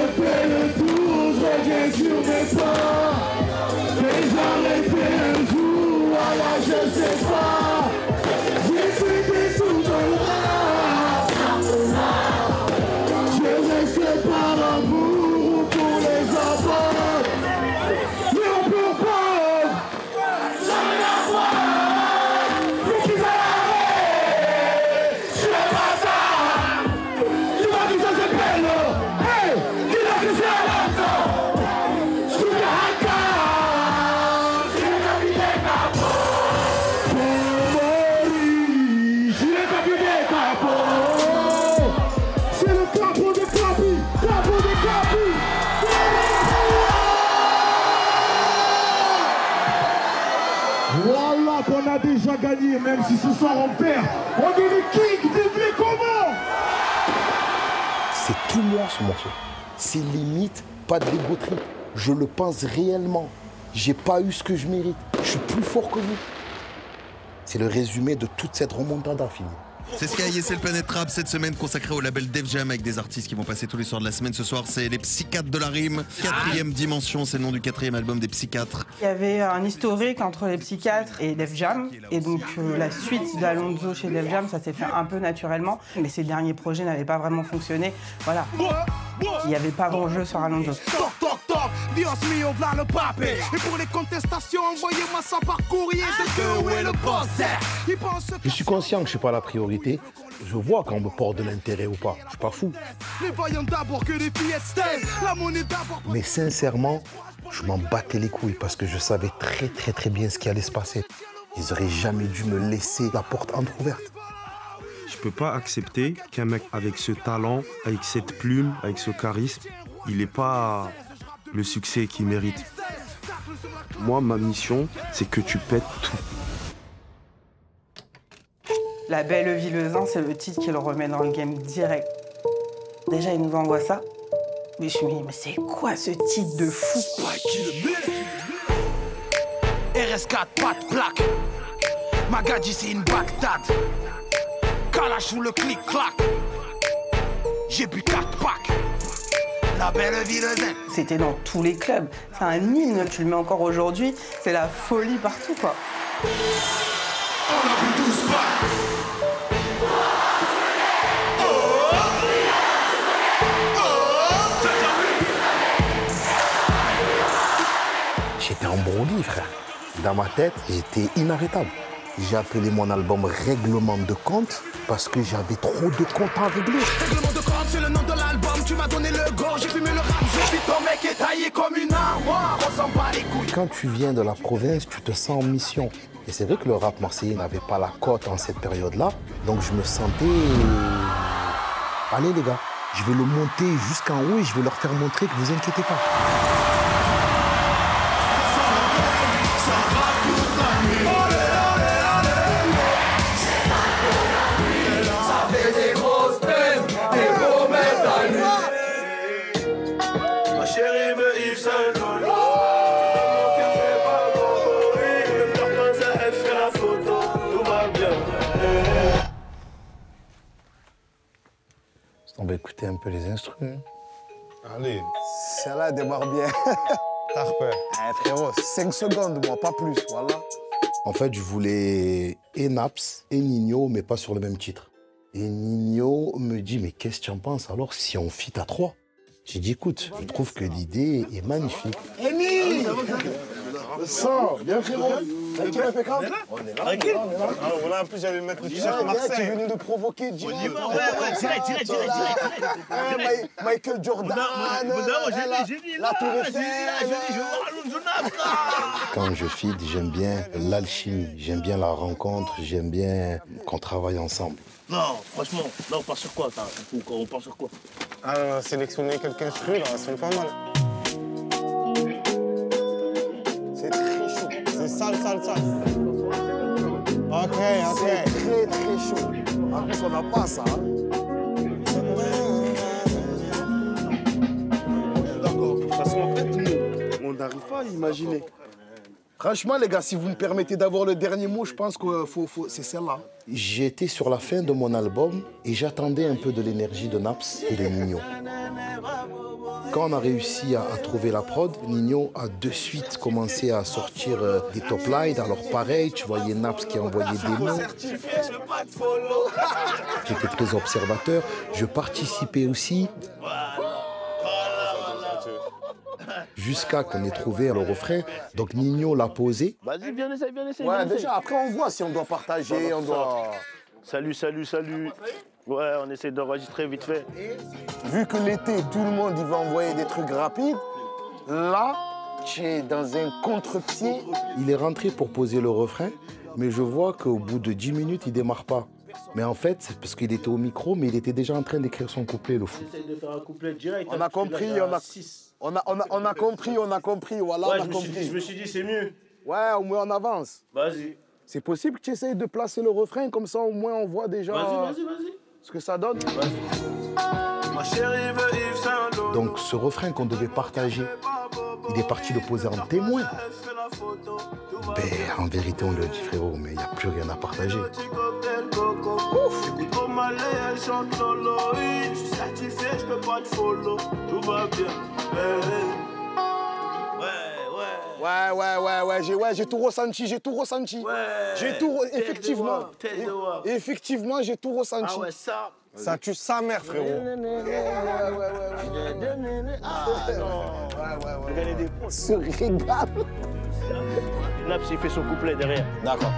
refais le tour, je reviens sur mes pas. Vais-je arrêter un jour, alors je sais pas. J'ai pris des sous dans le rap. Je reste par amour pour les enfants. Mais on peut pas. Jamais la voir. Faut qu'ils arrêtent. Je suis un bâtard. Tu vois qui ça s'appelle. Hey, dis là que c'est un bâtard. Je suis un haka. Je suis le capitaine Capo. Je suis le capitaine Capo. C'est le capot de Capi. Capot de Capi. Voilà qu'on a déjà gagné, même si ce soir on perd. On est les kings, développer comment? C'est tout moi ce morceau. C'est limite pas de dégoûterie. Je le pense réellement. J'ai pas eu ce que je mérite. Je suis plus fort que vous. C'est le résumé de toute cette remontada finie. C'est Sky et c'est le Planète Rap cette semaine consacrée au label Def Jam avec des artistes qui vont passer tous les soirs de la semaine. Ce soir, c'est les Psychiatres de la rime. 4e dimension, c'est le nom du 4e album des Psychiatres. Il y avait un historique entre les Psychiatres et Def Jam. Et donc la suite d'Alonso chez Def Jam, ça s'est fait un peu naturellement. Mais ces derniers projets n'avaient pas vraiment fonctionné. Voilà. Il n'y avait pas d'enjeu sur Alonso. Toc, toc, toc, Dios mio, v'là le papé. Et pour les contestations, envoyez-moi ça par courrier. De que où est le boss? Ils pensent que Je suis conscient que je suis pas la priorité. Je vois quand on me porte de l'intérêt ou pas. Je suis pas fou. les voyons d'abord que les fillettes stèlent. La monnaie d'abord. Mais sincèrement, je m'en battais les couilles parce que je savais très bien ce qui allait se passer. Ils auraient jamais dû me laisser la porte entrouverte. Je peux pas accepter qu'un mec avec ce talent, avec cette plume, avec ce charisme, il n'ait pas le succès qu'il mérite. Moi, ma mission, c'est que tu pètes tout. La Belle Vie le Zin, c'est le titre qui le remet dans le game direct. Déjà, il nous envoie ça. Mais je me dis, mais c'est quoi ce titre de fou? RS4, pas de plaque. Magadji, c'est une Bagdad. Kalash ou le clic-clac. J'ai bu 4 packs. La Belle Vie le Zin. C'était dans tous les clubs. C'est un hymne, tu le mets encore aujourd'hui. C'est la folie partout, quoi. On a bu 12 packs. J'étais embrouillé, frère. Dans ma tête, j'étais inarrêtable. J'ai appelé mon album Règlement de compte parce que j'avais trop de comptes à régler. Règlement de compte, c'est le nom de l'album. Tu m'as donné le go, j'ai fumé le rap. J'ai vu ton mec est taillé comme une armoire. On s'en bat les couilles. Quand tu viens de la province, tu te sens en mission. Et c'est vrai que le rap marseillais n'avait pas la cote en cette période-là. Donc je me sentais... Allez les gars, je vais le monter jusqu'en haut et je vais leur faire montrer que vous inquiétez pas. On va écouter un peu les instruments. Allez. Celle-là démarre bien. T'as peur. Eh, frérot, 5 secondes, moi, pas plus, voilà. En fait, je voulais et Naps et Nino, mais pas sur le même titre. Et Nino me dit, mais qu'est-ce que tu en penses alors si on fit à 3? J'ai dit, écoute, je trouve que l'idée est magnifique. Amy, le sang, bien frérot. Tranquille, impeccable. On est là. Tranquille. Voilà, en plus, j'allais mettre le t-shirt Marseille. Tu es venu nous provoquer, direct. Ouais, direct. Michael Jordan. J'ai dit, la Tour Eiffel. Je veux voir Alonso. Quand je feed, j'aime bien l'alchimie, j'aime bien la rencontre, j'aime bien qu'on travaille ensemble. Non, franchement, là, on part sur quoi? On part sur quoi? Ah, sélectionner quelques instruments, là, ça sonne pas mal. C'est très chaud. C'est sale. Ok. C'est très chaud. En plus, on n'a pas ça. D'accord. Parce qu'en fait, nous, on n'arrive pas à imaginer. Franchement, les gars, si vous me permettez d'avoir le dernier mot, je pense que c'est celle-là. J'étais sur la fin de mon album et j'attendais un peu de l'énergie de Naps et de Nino. Quand on a réussi à trouver la prod, Nino a de suite commencé à sortir des top lines. Alors pareil, tu voyais Naps qui envoyait des mots. J'étais très observateur. Je participais aussi. Jusqu'à qu'on ait trouvé le refrain. Donc Nino l'a posé. Vas-y, viens essayer. Ouais, déjà, après on voit si on doit partager, on doit... Salut. Ouais, on essaie d'enregistrer vite fait. Vu que l'été, tout le monde il va envoyer des trucs rapides, là, tu es dans un contre-pied. Il est rentré pour poser le refrain, mais je vois qu'au bout de 10 minutes, il démarre pas. Mais en fait, c'est parce qu'il était au micro, mais il était déjà en train d'écrire son couplet, le fou. Essaye de faire un couplet direct. On a compris, on a compris, voilà, ouais, on a compris. Je me suis dit, c'est mieux. Ouais, au moins on avance. Vas-y. C'est possible que tu essayes de placer le refrain, comme ça au moins on voit déjà Vas-y. ce que ça donne. Donc ce refrain qu'on devait partager, il est parti le poser en témoin. Ben, en vérité, on lui a dit, frérot, mais il n'y a plus rien à partager. Ouais, j'ai tout ressenti. Effectivement, j'ai tout ressenti. Ah ouais, ça. Ça tue sa mère, frérot. Se régale. Naps, il fait son couplet derrière. D'accord.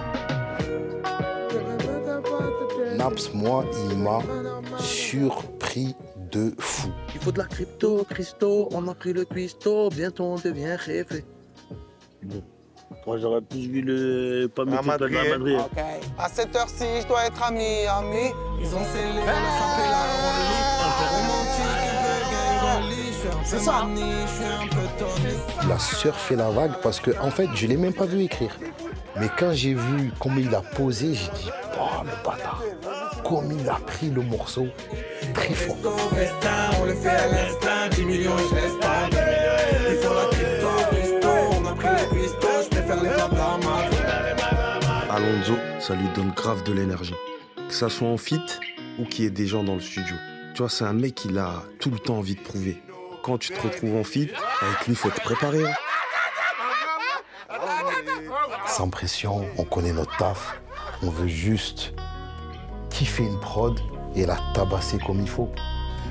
Naps, moi, il m'a surpris de fou. Il faut de la crypto, Christo, on a pris le cuistot, bientôt on devient réfé. Moi, j'aurais plus vu le pomme de la Madrid. Ok. À cette heure-ci, je dois être ami. Ils ont scellé, on a chopé la relique. Un peu romantique, un peu gangoli. Je suis un peu C'est ça. mani, je suis un peu tonique. Il a surfé la vague parce que, en fait, je ne l'ai même pas vu écrire. Mais quand j'ai vu comment il a posé, j'ai dit, oh, le bâtard, comme il a pris le morceau, très fort. On le fait à l'instinct, 10 millions, je laisse pas. Il faut la crypto, Christo, on a pris le cuistot, je préfère les blabla. Alonso, ça lui donne grave de l'énergie. Que ça soit en feat ou qu'il y ait des gens dans le studio. Tu vois, c'est un mec qui a tout le temps envie de prouver. Quand tu te retrouves en feat, avec lui, il faut être préparé. Hein. Sans pression, on connaît notre taf. On veut juste kiffer une prod et la tabasser comme il faut.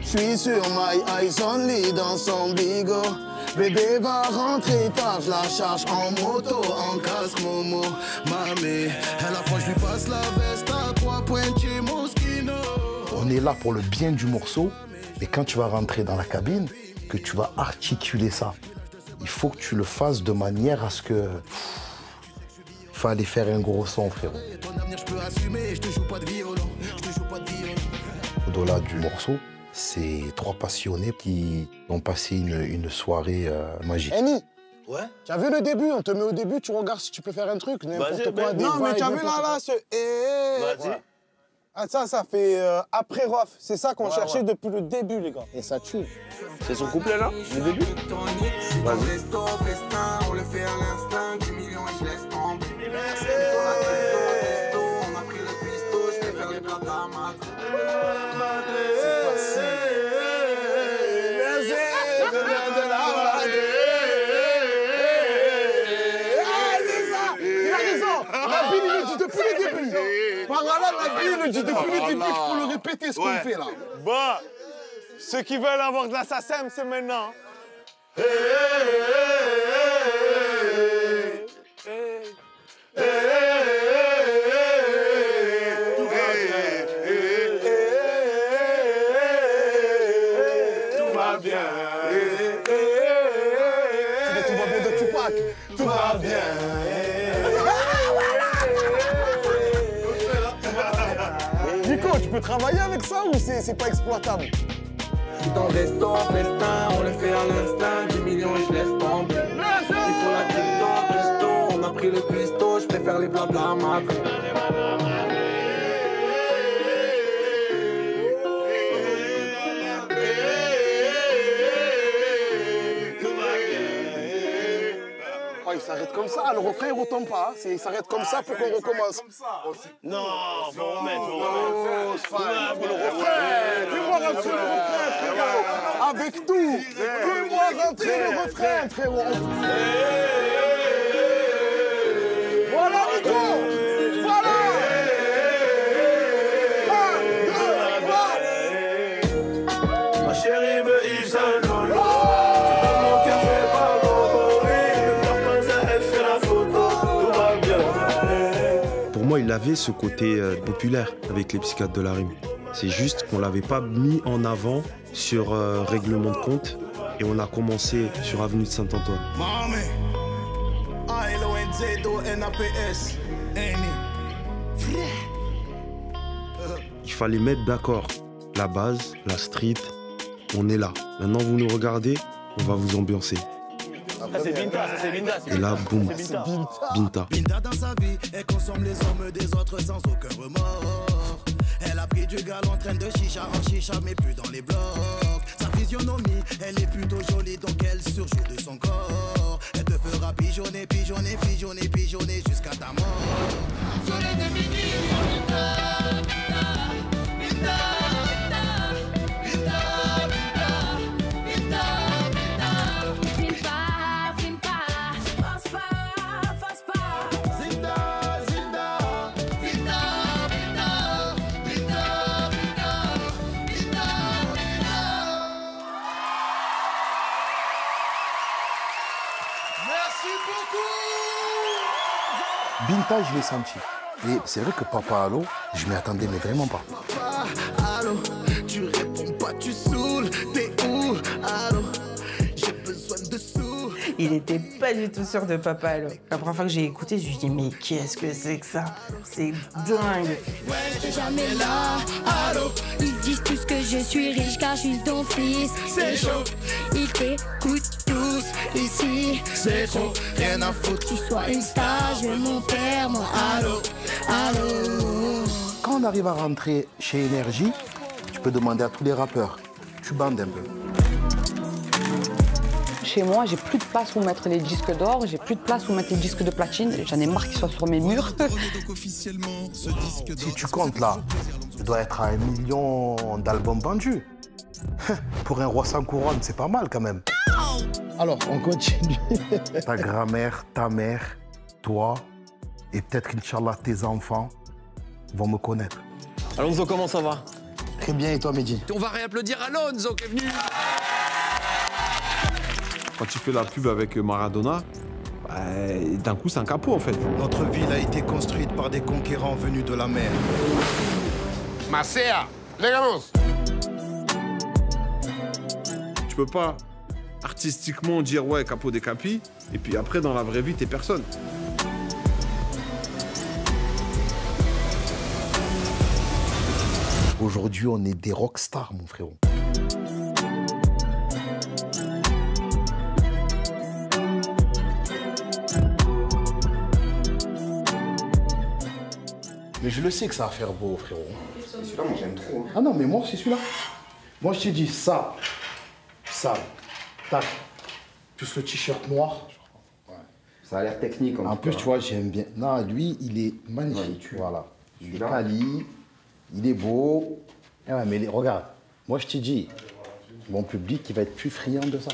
Je suis sur my eyes only dans son bigot. Bébé va rentrer tard, je la charge en moto, en casque Momo. Mamé, à la fois je lui passe la veste à 3 points chez Moschino. On est là pour le bien du morceau, mais quand tu vas rentrer dans la cabine, que tu vas articuler ça, il faut que tu le fasses de manière à ce que... Il fallait faire un gros son, frérot. Au-delà du morceau, c'est 3 passionnés qui ont passé une soirée magique. Eni, ouais. Tu as vu le début? On te met au début, tu regardes si tu peux faire un truc, n'importe quoi. Non, mais tu as vu là, ce... Vas-y. Ouais. Ah, ça fait après Rof. C'est ça qu'on cherchait depuis le début, les gars. Et ça tue. C'est son couplet là, le début. Vas-y. On le fait à l'instinct, 10 millions et je laisse tomber. On a pris le cuistot, je vais faire les plats à C'est facile. Il a raison. La Bill, il le dit depuis le début. Par là, la Bill, il le dit depuis le début qu'il faut le répéter ce qu'on fait là. Bah, ceux qui veulent avoir de la SACEM, c'est maintenant. Tout va bien. C'est le tout va bien de Tupac. Tout va bien. Nico, tu peux travailler avec ça ou c'est pas exploitable? Je suis dans le resto, festin, on le fait à l'instinct, 10 millions et je laisse tomber. Il faut la crypto, Christo, on a pris le cuistot, je préfère les blabla macro. il s'arrête comme ça. Le refrain, il retombe pas. Hein. Il s'arrête comme ça pour qu'on recommence. Non, faut remettre. Non, c'est pas le refrain. Fais-moi rentrer le refrain, frérot. Avec tout. Fais-moi rentrer le refrain, frérot. Voilà, Nico. Voilà. 1, 2, 3. Ma chérie veut Yves Saint Laurent. Pour moi, il avait ce côté populaire avec les psychiatres de la rime. C'est juste qu'on ne l'avait pas mis en avant sur Règlement de compte et on a commencé sur Avenue de Saint-Antoine. Il fallait mettre d'accord la base, la street, on est là. Maintenant, vous nous regardez, on va vous ambiancer. Ça c'est Binta, ça c'est Binta. Et là, boum, Binta. Binta dans sa vie, elle consomme les hommes des autres sans aucun remords. Elle a pris du galon en train de chicha en chicha, mais plus dans les blocs. Sa physionomie, elle est plutôt jolie, donc elle surjoue de son corps. Elle te fera pigeonner, pigeonner, pigeonner, pigeonner jusqu'à ta mort. Soleil de minuit, Binta, Binta, Binta. Binta, je l'ai senti. Et c'est vrai que Papa Allo, je m'y attendais, mais vraiment pas. Papa Allo, tu réponds pas, tu saoules, t'es où? Allo, j'ai besoin de sous. Il était pas du tout sûr de Papa Allo. La première fois que j'ai écouté, je me suis dit, mais qu'est-ce que c'est que ça? C'est dingue. T'es jamais là, allô. Ils disent tous que je suis riche car je suis ton fils. C'est chaud, ils t'écoutent tous ici. C'est trop, rien à foutre. Tu sois une star, je veux mon père, moi. Allô, allô. Quand on arrive à rentrer chez Énergie, tu peux demander à tous les rappeurs. Tu bandes un peu. Chez moi, j'ai plus de place où mettre les disques d'or, j'ai plus de place où mettre les disques de platine. J'en ai marre qu'ils soient sur mes murs. Si tu comptes là, tu dois être à 1 million d'albums vendus. Pour un roi sans couronne, c'est pas mal quand même. Alors, on continue. Ta grand-mère, ta mère, toi, et peut-être, Inch'Allah, tes enfants vont me connaître. Alonso, comment ça va? Très bien, et toi, Mehdi? On va réapplaudir Alonso qui est venu. Quand tu fais la pub avec Maradona, bah, d'un coup, c'est un capot en fait. Notre ville a été construite par des conquérants venus de la mer. Macea, les gamos. Tu peux pas artistiquement dire ouais, Capo des Capis, et puis après, dans la vraie vie, t'es personne. Aujourd'hui, on est des rockstars, mon frérot. Mais je le sais que ça va faire beau, frérot. Celui-là, moi, j'aime trop. Ah non, mais moi, c'est celui-là. Moi, je te dis ça, tac, plus le t-shirt noir. Ouais. Ça a l'air technique, en plus, tu vois, j'aime bien. Non, lui, il est magnifique. Ouais, voilà. Il est quali, il est beau. Eh ouais, mais regarde, moi, je te dis, mon public, il va être plus friand de ça.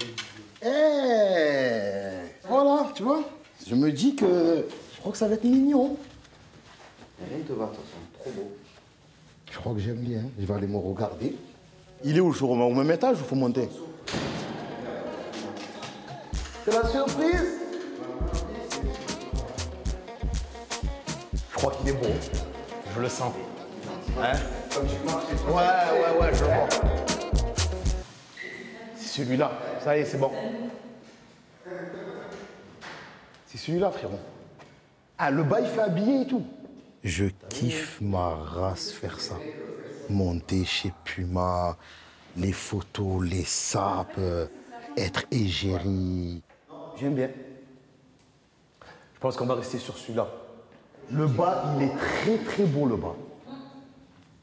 Eh, voilà, tu vois. Je me dis que je crois que ça va être mignon. Rien te va, de toute façon, trop beau. Je crois que j'aime bien. Je vais aller me regarder. Il est où, je remets au même étage ou faut monter? C'est la surprise. Je crois qu'il est beau. Je le sens. Hein? Ouais, je le vois. C'est celui-là. Ça y est, c'est bon. C'est celui-là, frérot. Ah, le bas, il fait habiller et tout. Je kiffe ma race faire ça. Monter chez Puma, les photos, les sapes, être égérie. J'aime bien. Je pense qu'on va rester sur celui-là. Le bas, il est très très beau, le bas.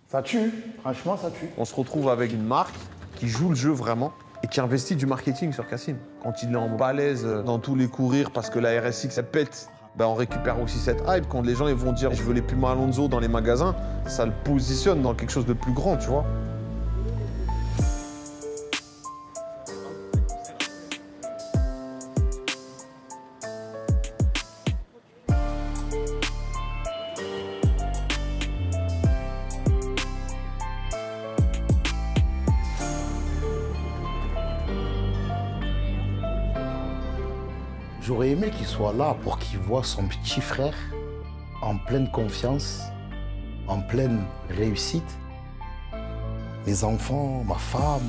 Ça tue, franchement, ça tue. On se retrouve avec une marque qui joue le jeu vraiment. et qui investit du marketing sur Cassine. Quand il est en balèze dans tous les courir parce que la RSX, elle pète, ben on récupère aussi cette hype. Quand les gens ils vont dire « je veux les Puma Alonso dans les magasins », ça le positionne dans quelque chose de plus grand, tu vois. J'aurais aimé qu'il soit là pour qu'il voit son petit frère en pleine confiance, en pleine réussite. Mes enfants, ma femme.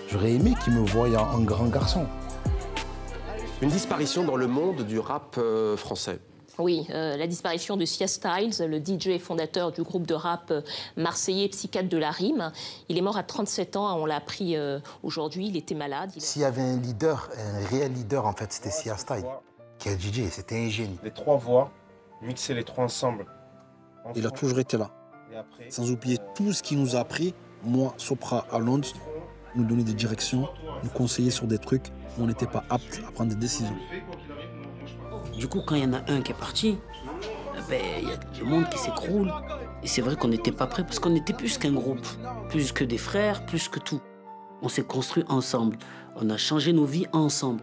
J'aurais aimé qu'il me voie en grand garçon. Une disparition dans le monde du rap français. Oui, la disparition de Sia Styles, le DJ fondateur du groupe de rap marseillais Psychiatre de la Rime. Il est mort à 37 ans, on l'a appris aujourd'hui, il était malade. S'il y avait un leader, un réel leader, en fait, c'était Sia Styles. Quel DJ, c'était un génie. Les trois voix, mixer les trois ensemble. Il a toujours été là. Sans oublier tout ce qu'il nous a appris, moi, Sopra, à Londres, nous donner des directions, nous conseiller sur des trucs où on n'était pas apte à prendre des décisions. Du coup, quand il y en a un qui est parti, ben, il y a du monde qui s'écroule. Et c'est vrai qu'on n'était pas prêts parce qu'on était plus qu'un groupe, plus que des frères, plus que tout. On s'est construit ensemble, on a changé nos vies ensemble.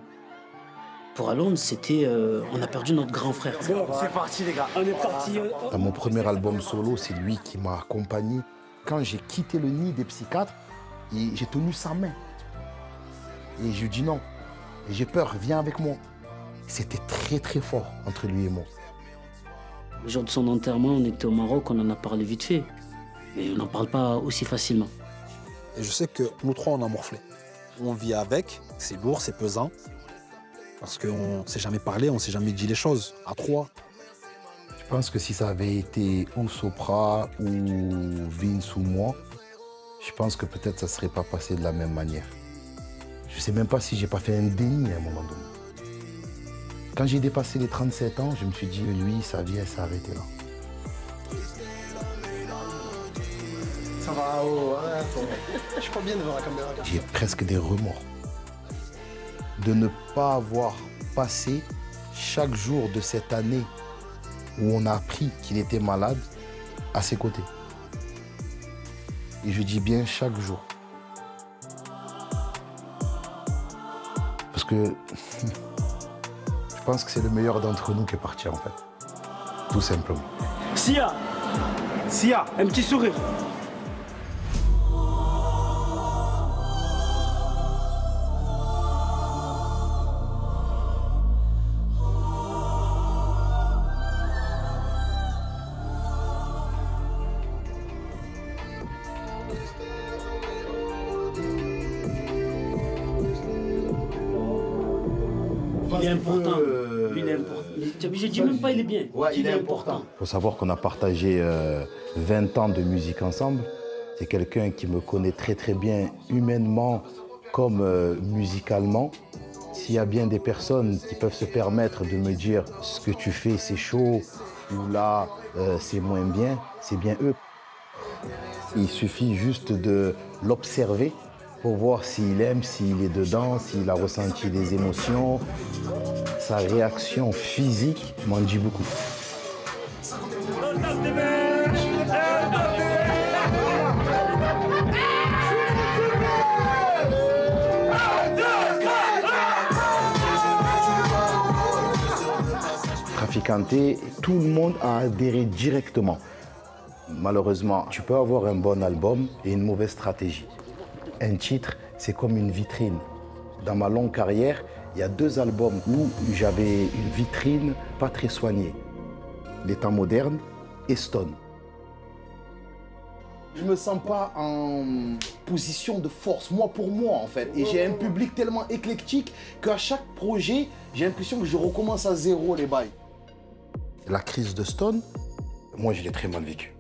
Pour Alonde, c'était... on a perdu notre grand frère. Bon, c'est parti les gars, on est parti. Dans mon premier album solo, c'est lui qui m'a accompagné. Quand j'ai quitté le nid des psychiatres, j'ai tenu sa main. Et je lui ai dit non. Et j'ai peur, viens avec moi. C'était très très fort entre lui et moi. Le jour de son enterrement, on était au Maroc, on en a parlé vite fait. Mais on n'en parle pas aussi facilement. Et je sais que nous trois, on a morflé. On vit avec, c'est lourd, c'est pesant. Parce qu'on ne s'est jamais parlé, on ne s'est jamais dit les choses, à trois. Je pense que si ça avait été ou Sopra, ou Vince ou moi, je pense que peut-être ça ne serait pas passé de la même manière. Je ne sais même pas si j'ai pas fait un déni à un moment donné. Quand j'ai dépassé les 37 ans, je me suis dit que lui, sa vie, elle s'est arrêtée là. Ça va, oh, ouais, je suis pas bien devant la caméra. J'ai presque des remords de ne pas avoir passé chaque jour de cette année où on a appris qu'il était malade à ses côtés. Et je dis bien chaque jour. Parce que je pense que c'est le meilleur d'entre nous qui est parti en fait. Tout simplement. Sia, un petit sourire. Il est important. Il est important. Je dis même pas il est bien. Ouais, il est important. Il faut savoir qu'on a partagé 20 ans de musique ensemble. C'est quelqu'un qui me connaît très très bien humainement comme musicalement. S'il y a bien des personnes qui peuvent se permettre de me dire ce que tu fais c'est chaud ou là c'est moins bien, c'est bien eux. Il suffit juste de l'observer pour voir s'il aime, s'il est dedans, s'il a ressenti des émotions. Sa réaction physique m'en dit beaucoup. Traficanté, tout le monde a adhéré directement. Malheureusement, tu peux avoir un bon album et une mauvaise stratégie. Un titre, c'est comme une vitrine. Dans ma longue carrière, il y a 2 albums où j'avais une vitrine pas très soignée. Les temps modernes et Stone. Je me sens pas en position de force, moi pour moi en fait. Et j'ai un public tellement éclectique qu'à chaque projet, j'ai l'impression que je recommence à zéro les bails. La crise de Stone, moi je l'ai très mal vécue.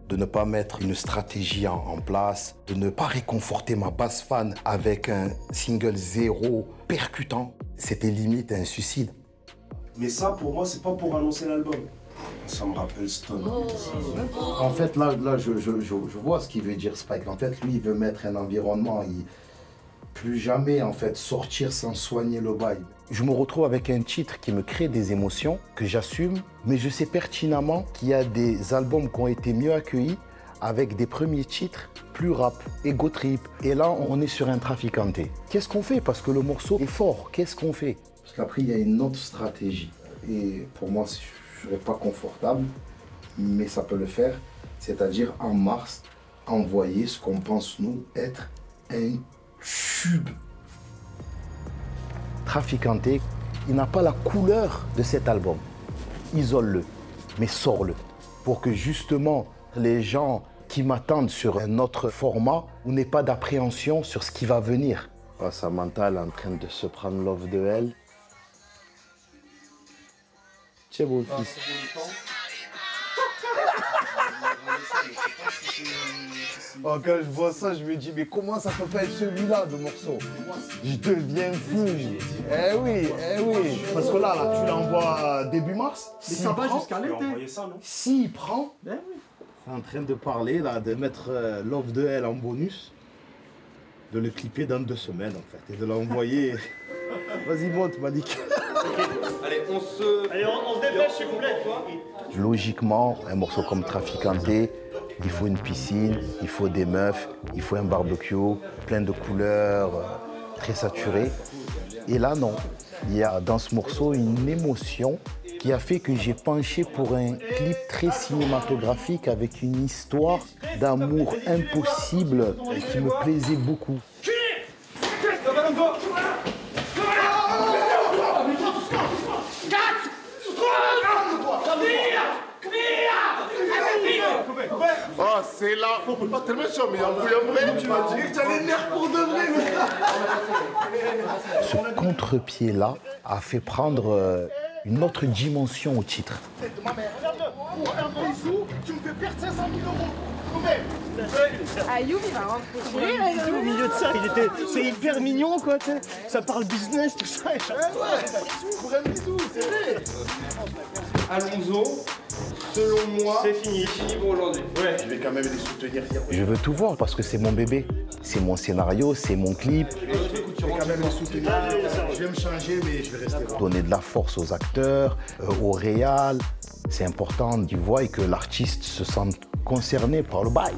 De ne pas mettre une stratégie en place, de ne pas réconforter ma base fan avec un single 0 percutant. C'était limite un suicide. Mais ça, pour moi, c'est pas pour annoncer l'album. Ça me rappelle Stone. En fait, là je vois ce qu'il veut dire Spike. En fait, lui, il veut mettre un environnement. Plus jamais, en fait, sortir sans soigner le bail. Je me retrouve avec un titre qui me crée des émotions, que j'assume, mais je sais pertinemment qu'il y a des albums qui ont été mieux accueillis avec des premiers titres plus rap, ego trip. Et là, on est sur un traficanté. Qu'est-ce qu'on fait? Parce que le morceau est fort. Qu'est-ce qu'on fait? Parce qu'après, il y a une autre stratégie. Et pour moi, je ne serais pas confortable, mais ça peut le faire. C'est-à-dire, en mars, envoyer ce qu'on pense, nous, être un tube. Traficanté, il n'a pas la couleur de cet album. Isole-le, mais sors-le. Pour que justement, les gens qui m'attendent sur un autre format, on n'ait pas d'appréhension sur ce qui va venir. Oh, Samantha, elle est en train de se prendre love de elle. Tiens, beau fils. Oh, quand je vois ça, je me dis, mais comment ça peut pas être celui-là, de morceau? Je deviens fou. Eh oui, eh oui. Parce que là, tu l'envoies début mars. Mais ça va jusqu'à l'été. S'il prend, c'est en train de parler, là, de mettre Love de Elle en bonus, de le clipper dans 2 semaines, en fait, et de l'envoyer. Vas-y, monte, Malik. Allez, on se dépêche, c'est complet, toi. Logiquement, un morceau comme Traficanté, il faut une piscine, il faut des meufs, il faut un barbecue, plein de couleurs, très saturé. Et là, non. Il y a dans ce morceau une émotion qui a fait que j'ai penché pour un clip très cinématographique avec une histoire d'amour impossible qui me plaisait beaucoup. Oh, c'est là. Pas tellement chaud, mais un vrai, tu m'as dit que tu as les nerfs pour de vrai. Ce contre-pied-là a fait prendre une autre dimension au titre. Pour un bisou, tu me fais perdre 500 000 €. Ayoub, il va rentrer. Au milieu de ça, c'est hyper mignon, quoi, tu sais. Ça parle business, tout ça. Pour un bisou, c'est vrai. Alonso, selon moi, c'est fini pour aujourd'hui. Ouais. Je vais quand même les soutenir. Je veux tout voir parce que c'est mon bébé. C'est mon scénario, c'est mon clip. Je vais quand même les soutenir. Je vais me changer, mais je vais rester là. Donner de la force aux acteurs, au réal. C'est important qu'ils voient et que l'artiste se sente concerné par le bail.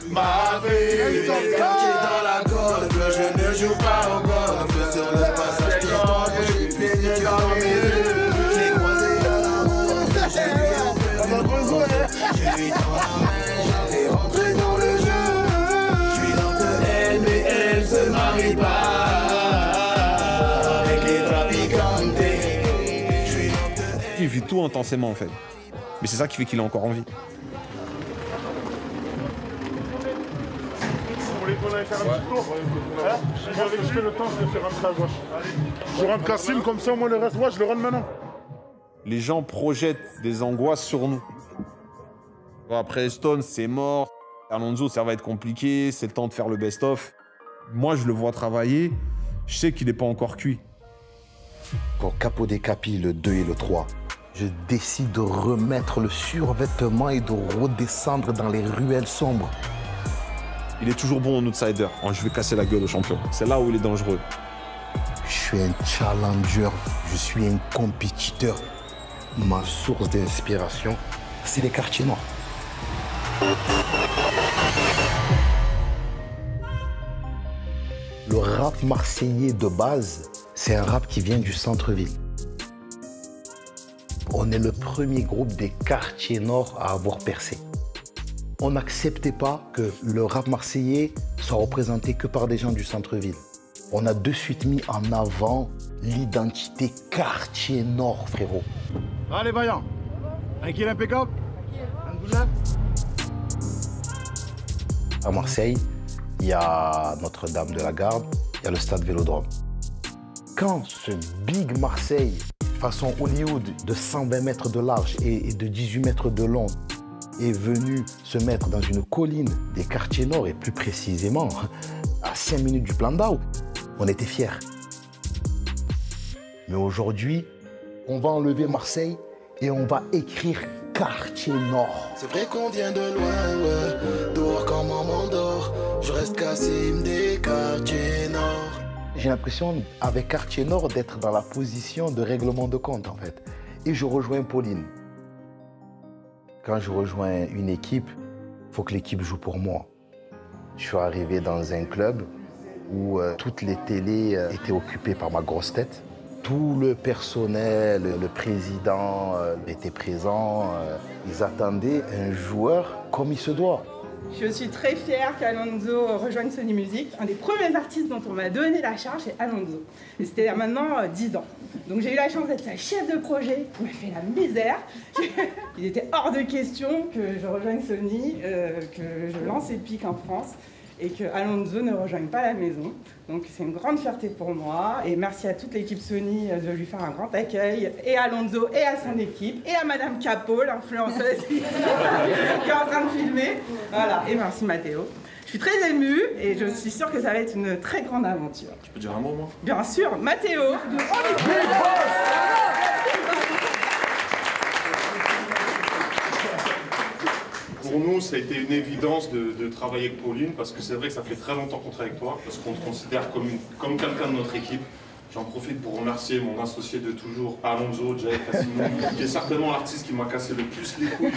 Ma vie, dans la golf, je ne joue pas au golf. Sur le passage piéton, j'ai fait des dans mes yeux. J'ai croisé dans l'amour, j'ai eu un peu de besoin. J'ai eu dans la main, j'allais rentrer dans le jeu. Je suis entre elle, mais elle se marie pas. Avec les traficantes. Il vit tout intensément en fait. Mais c'est ça qui fait qu'il a encore envie. Vous voulez qu'on aille faire un petit tour? Je fais le temps, je vais faire rentrer à gauche. Je rentre Kassim, comme ça, moi le reste, moi je le rentre maintenant. Les gens projettent des angoisses sur nous. Bon, après Stone, c'est mort. Alonso, ça va être compliqué. C'est le temps de faire le best-of. Moi, je le vois travailler. Je sais qu'il n'est pas encore cuit. Pour Capo dei Capi, le 2 et le 3, je décide de remettre le survêtement et de redescendre dans les ruelles sombres. Il est toujours bon en outsider. Je vais casser la gueule au champion. C'est là où il est dangereux. Je suis un challenger, je suis un compétiteur. Ma source d'inspiration, c'est les quartiers noirs. Le rap marseillais de base, c'est un rap qui vient du centre-ville. On est le premier groupe des quartiers nord à avoir percé. On n'acceptait pas que le rap marseillais soit représenté que par des gens du centre-ville. On a de suite mis en avant l'identité quartier nord, frérot. Allez, vaillant. Tranquille, impeccable. À Marseille, il y a Notre-Dame de la Garde, il y a le stade Vélodrome. Quand ce Big Marseille, façon Hollywood, de 120 mètres de large et de 18 mètres de long, est venu se mettre dans une colline des quartiers nord, et plus précisément à 5 minutes du Plan d'Au, on était fiers. Mais aujourd'hui, on va enlever Marseille et on va écrire quartier nord. C'est vrai qu'on vient de loin, ouais. Dehors quand maman dort, je reste Cassim des quartiers nord. J'ai l'impression, avec quartier nord, d'être dans la position de règlement de compte, en fait. Et je rejoins Pauline. Quand je rejoins une équipe, il faut que l'équipe joue pour moi. Je suis arrivé dans un club où toutes les télés étaient occupées par ma grosse tête. Tout le personnel, le président était présent. Ils attendaient un joueur comme il se doit. Je suis très fière qu'Alonso rejoigne Sony Music. Un des premiers artistes dont on m'a donné la charge, c'est Alonso. Et c'était il y a maintenant 10 ans. Donc j'ai eu la chance d'être sa chef de projet. Il m'a fait la misère. Il était hors de question que je rejoigne Sony, que je lance Epic en France et que Alonso ne rejoigne pas la maison. Donc c'est une grande fierté pour moi. Et merci à toute l'équipe Sony de lui faire un grand accueil. Et à Alonso et à son équipe. Et à Madame Capo, l'influenceuse qui est en train de filmer. Voilà. Et merci Mathéo. Je suis très émue et je suis sûre que ça va être une très grande aventure. Tu peux dire un mot, moi? Bien sûr, Mathéo. Pour nous, ça a été une évidence de travailler avec Pauline, parce que c'est vrai que ça fait très longtemps qu'on travaille avec toi, parce qu'on te considère comme quelqu'un de notre équipe. J'en profite pour remercier mon associé de toujours, Alonso, Jay Cassino, qui est certainement l'artiste qui m'a cassé le plus les couilles.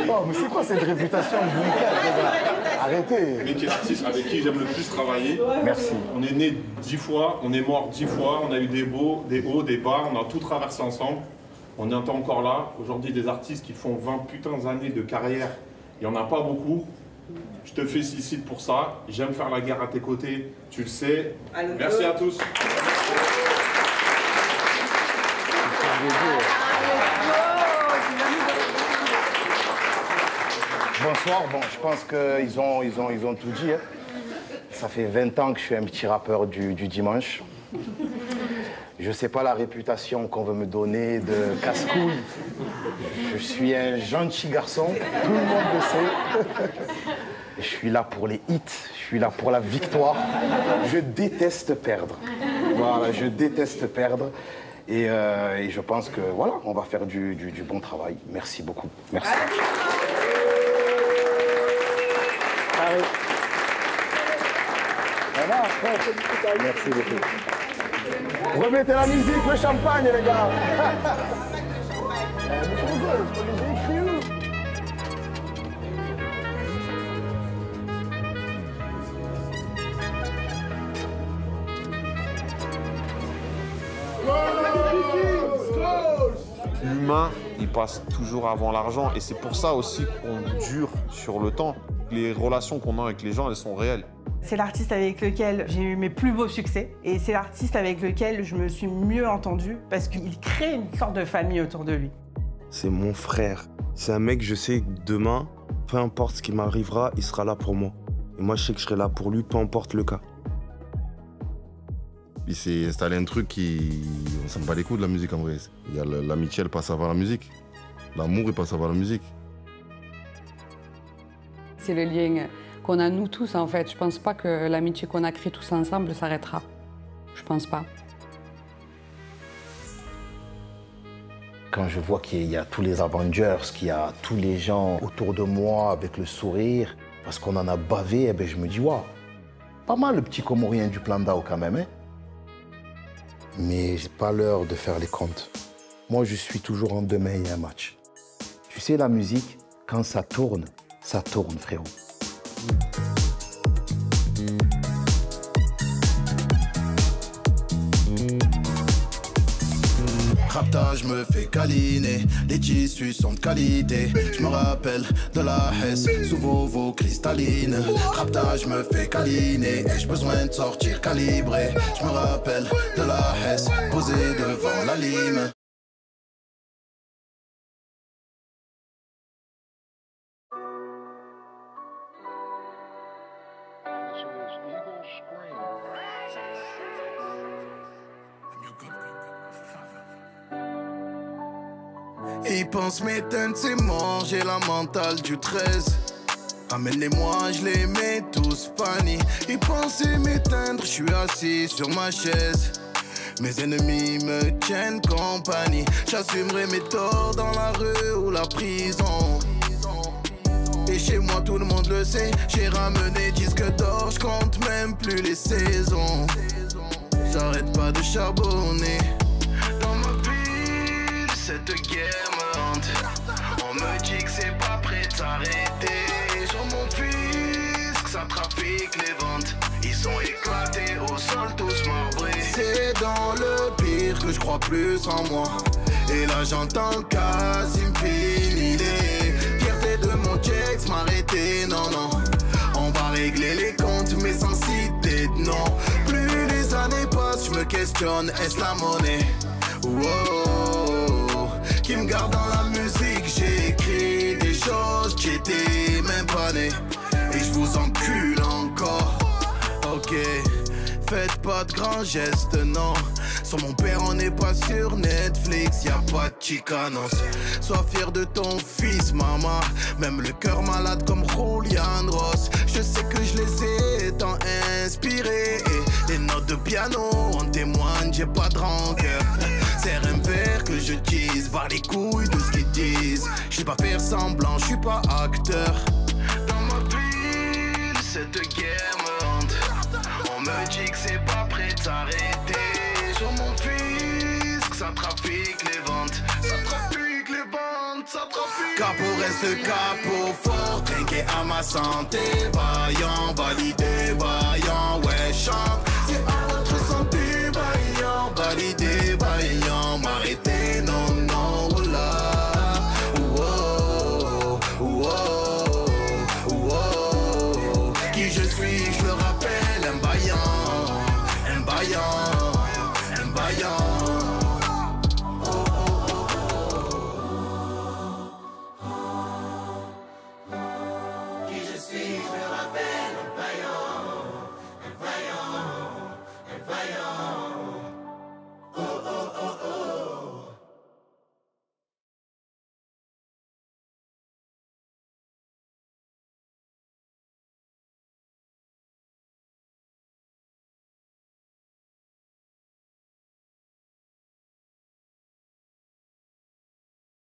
Oh, mais c'est quoi cette réputation de Arrêtez. Mais qui est l'artiste avec qui j'aime le plus travailler. Merci. On est né 10 fois, on est mort 10 fois, on a eu des hauts, des bas, on a tout traversé ensemble. On est encore là. Aujourd'hui, des artistes qui font 20 putains d'années de carrière, il n'y en a pas beaucoup. Je te félicite pour ça. J'aime faire la guerre à tes côtés, tu le sais. Merci à tous. Bonsoir. Bon, je pense qu'ils ont tout dit. Hein. Ça fait 20 ans que je suis un petit rappeur du dimanche. Je ne sais pas la réputation qu'on veut me donner de casse-couille. Je suis un gentil garçon, tout le monde le sait. Je suis là pour les hits, je suis là pour la victoire. Je déteste perdre. Voilà, je déteste perdre. Et je pense que voilà, on va faire du bon travail. Merci beaucoup. Merci. Allez. Merci beaucoup. Remettez la musique, le champagne, les gars. L'humain, il passe toujours avant l'argent, et c'est pour ça aussi qu'on dure sur le temps. Les relations qu'on a avec les gens, elles sont réelles. C'est l'artiste avec lequel j'ai eu mes plus beaux succès et c'est l'artiste avec lequel je me suis mieux entendue parce qu'il crée une sorte de famille autour de lui. C'est mon frère. C'est un mec, je sais que demain, peu importe ce qui m'arrivera, il sera là pour moi. Et moi, je sais que je serai là pour lui, peu importe le cas. Il s'est installé un truc qui... On s'en bat les coups de la musique en vrai. Il y a l'amitié, elle passe avant la musique. L'amour, il passe avant la musique. C'est le lien qu'on a nous tous en fait. Je pense pas que l'amitié qu'on a créée tous ensemble s'arrêtera. Je pense pas. Quand je vois qu'il y a tous les Avengers, qu'il y a tous les gens autour de moi avec le sourire, parce qu'on en a bavé, eh ben je me dis, waouh, pas mal le petit Comorien du Plan d'Ao quand même, hein. Mais c'est pas l'heure de faire les comptes. Moi, je suis toujours en demain, il y a un match. Tu sais, la musique, quand ça tourne, frérot. Raptage me fait câliner, les tissus sont de qualité. Je me rappelle de la Hesse sous vos cristallines. Raptage me fait câliner et j'ai besoin de sortir calibré. Je me rappelle de la Hesse posée devant la lime. Ils pensent m'éteindre, c'est mort, j'ai la mentale du 13. Amène-les-moi, je les mets tous fanny. Ils pensaient m'éteindre, je suis assis sur ma chaise. Mes ennemis me tiennent compagnie. J'assumerai mes torts dans la rue ou la prison. Et chez moi tout le monde le sait, j'ai ramené disque d'or, je compte même plus les saisons. J'arrête pas de charbonner. Dans ma ville, cette guerre me hante. On me dit que c'est pas prêt de s'arrêter. Sur mon fils, que ça trafique les ventes. Ils sont éclatés au sol, tous marbrés. C'est dans le pire que je crois plus en moi. Et là j'entends Casim finir. Fierté de mon check, m'arrêter, non, non. On va régler les comptes, mais sans citer de nom. Plus les années passent, je me questionne, est-ce la monnaie? Wow, qui me garde dans la musique, j'ai écrit des choses, j'étais même pas né. Et je vous encule encore, ok. Faites pas de grands gestes, non. Sur mon père, on n'est pas sur Netflix, y'a pas de chicanos. Sois fier de ton fils, maman. Même le cœur malade comme Julian Ross. Je sais que je les ai tant inspirés. Et les notes de piano en témoignent, j'ai pas de rancœur. C'est un verre que je dise, barre les couilles de ce qu'ils disent. Je sais pas faire semblant, je suis pas acteur. Dans ma ville, cette guerre me hante. On me dit que c'est pas prêt de s'arrêter. Sur mon fils, que ça trafique les ventes. Ça trafique les ventes, ça trafique. Capo reste capo, fort, trinqué à ma santé. Vaillant, validé, vaillant, ouais, chante. C'est à votre santé, vaillant, validé, vaillant, m'arrêter.